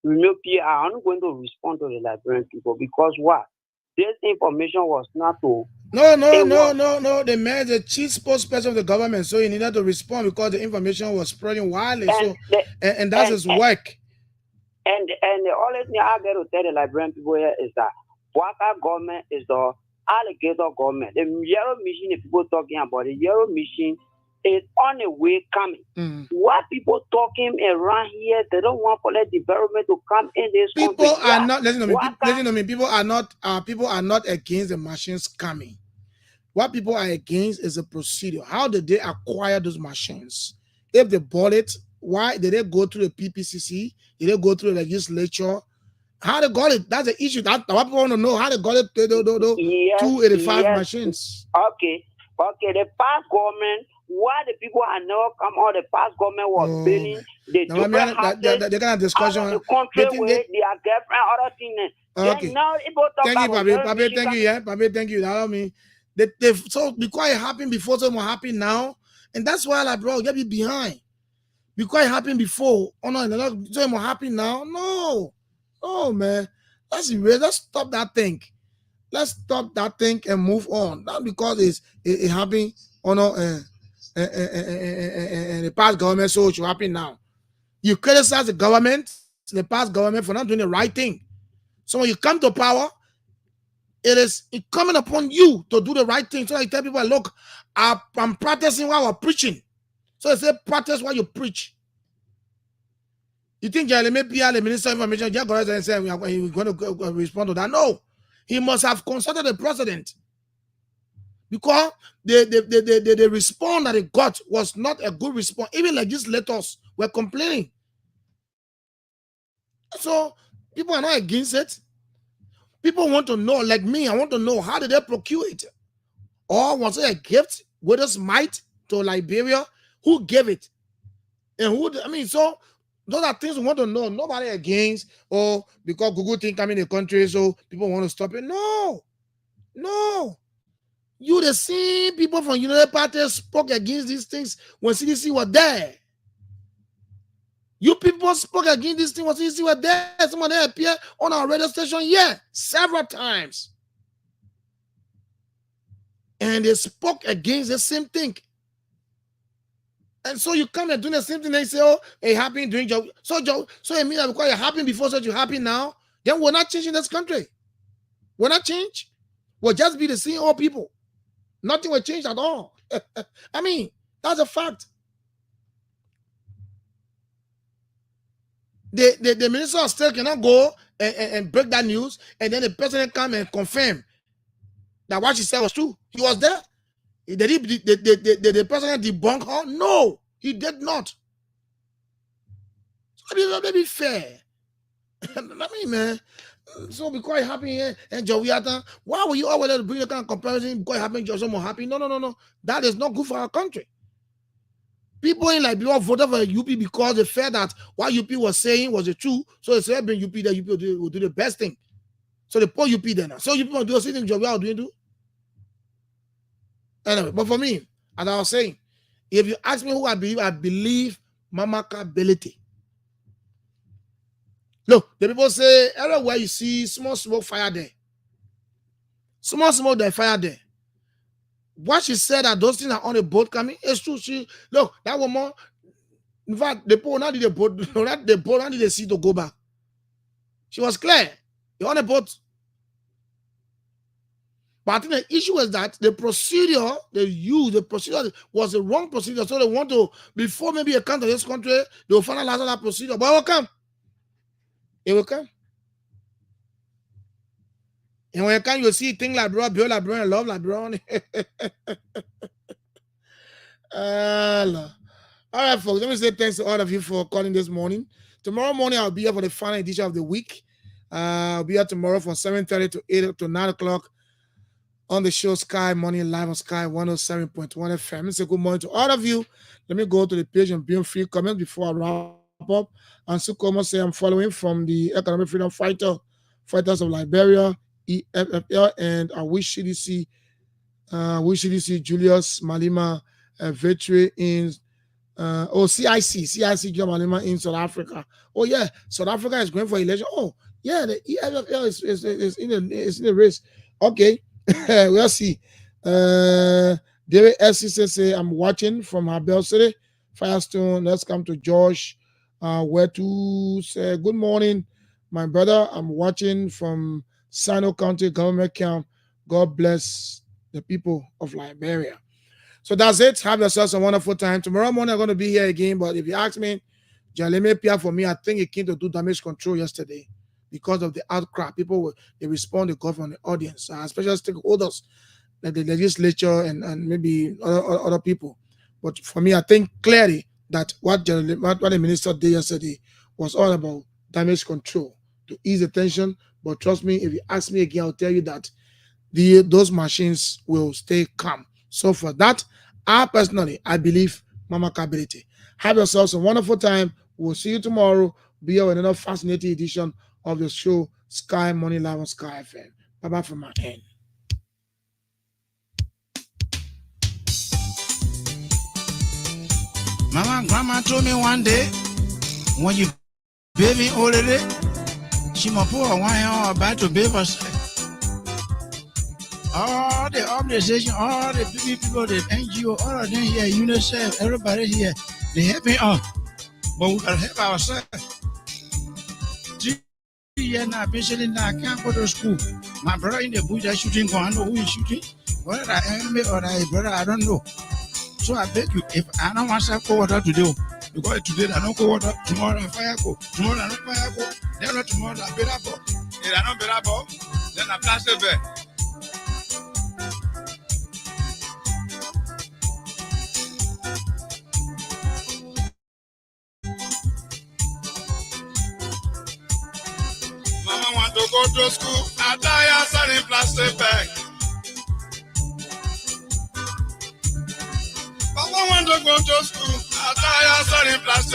Speaker 12: P.R., I'm not going to respond to the Liberian people because what? This information was not to.
Speaker 6: No. The man is the chief spokesperson of the government, so he needed to respond because the information was spreading widely. And that's his work.
Speaker 12: And the only thing I got to tell the Liberian people here is that Puaka government is the alligator government. The yellow machine, the people talking about the yellow machine is on the way coming. What people talking around here, they don't want for the development to come in this country.
Speaker 6: People are not listen to me. People are not against the machines coming. What people are against is the procedure. How did they acquire those machines? If they bought it, why did they go through the PPCC? Did they go through the legislature? How they got it? That's the issue. That's what people want to know. How they got it? 285 machines.
Speaker 12: Okay. The past government. Why the people are now come out? The past government was building the different houses
Speaker 6: they kind of discussion.
Speaker 12: Out of the country where their girlfriend, other things.
Speaker 6: Okay.
Speaker 12: Now people talk
Speaker 6: thank
Speaker 12: about
Speaker 6: you, Papi. Thank you, Papi. Thank you. Allow me. They so be quite happy before, so more happy now, and that's why like bro, get me behind. Be quite happy before. Oh no, they're not so more happy now. No, man. Let's stop that thing. Let's stop that thing and move on. Not because it happening. Oh no. And the past government, so you're happy now. You criticize the government, the past government, for not doing the right thing. So when you come to power, it's coming upon you to do the right thing. So I tell people, look, I'm practicing while I'm preaching. So I say, practice while you preach. You think Jeremy Pierre, the Minister of Information, just go ahead and say we're going to respond to that? No, he must have consulted the president. Because the response that it got was not a good response. Even legislators were complaining. So people are not against it. People want to know, like me, I want to know, how did they procure it? Or was it a gift with us might to Liberia? Who gave it? And so those are things we want to know. Nobody against, or because Google thing come in the country, so people want to stop it. No. You the same people from United Party spoke against these things when CDC was there. You people spoke against these things when CDC was there. Some of them appeared on our radio station, several times. And they spoke against the same thing. And so you come and do the same thing, and say, it happened during job. So it means that because you're happy before, so you're happy now, then we're not changing this country. We're not change. We'll just be the same old people. Nothing will change at all. That's a fact. The Minister of State cannot go and break that news, and then the president come and confirm that what she said was true. He was there. Did the president debunk her? No, he did not. So let me be fair. Man. So be quite happy here and Joviata. Why were you always bring the kind of comparison? Be quite happy, just more happy. No. That is not good for our country. People in Liberia voted for UP because they felt that what UP was saying was the truth. So they said, bring UP, that UP will do the best thing. So they put UP there now. So UP will do the same thing Joviata doing too. Anyway, but for me, as I was saying, if you ask me who I believe Mamaka ability. Look, the people say everywhere you see small smoke, fire there. Small smoke, there, fire there. What she said that those things are on the boat coming, it's true. Look, that woman, in fact, the boat not did the boat, not the boat, not did the sea to go back. She was clear. You're on the boat. But I think the issue is that the procedure they used, the procedure was the wrong procedure. So they want to, before maybe a country, this country, they will finalize that procedure. But it will come. It will come. And when you come, you'll see things like bro, build like bro, and love like bro. All right, folks. Let me say thanks to all of you for calling this morning. Tomorrow morning, I'll be here for the final edition of the week. I'll be here tomorrow from 7:30 to 8 to 9 o'clock on the show Sky Money Live on Sky 107.1 FM. So good morning to all of you. Let me go to the page and bring free comments before I wrap up. And Sukomo say I'm following from the Economic Freedom Fighters of Liberia, EFFL, and I wish CDC Julius Malema victory in CIC Julius Malema in South Africa. Oh yeah, South Africa is going for election. Oh yeah, the EFFL is in the race. Okay. We'll see. David SC say I'm watching from Habel City, Firestone. Let's come to Josh. Where to say good morning, my brother. I'm watching from Sino County Government Camp. God bless the people of Liberia. So that's it. Have yourselves a wonderful time. Tomorrow morning I'm going to be here again. But if you ask me, Jaleme Pia for me, I think he came to do damage control yesterday. Because of the outcry, people they respond to God from the audience, especially stakeholders like the legislature and maybe other people. But for me, I think clearly that what the minister did yesterday was all about damage control to ease the tension. But trust me, if you ask me again, I'll tell you that those machines will stay calm. So for that, I believe Mama Kability. Have yourselves a wonderful time. We'll see you tomorrow. Be here with another fascinating edition of the show Sky Money Live on Sky FM. Bye-bye from my end.
Speaker 18: Mama and Grandma told me one day, when you baby already, she must pour a wine or about to baby herself. All the organization, all the people, the NGO, all of them here, UNICEF, everybody here, they help me out. But we gotta help ourselves. Now, basically, now I can't go to school. My brother in the bush is shooting, I know who is shooting. Whether I enemy or I brother, I don't know. So I beg you, if I don't want to go water today, because today I don't go water, tomorrow I fire go, tomorrow I don't fire go, then not tomorrow I better go. If I don't better go, then I plastic bed. Want to go to school, I die selling plastic bag. Papa want to go to school, I die selling plastic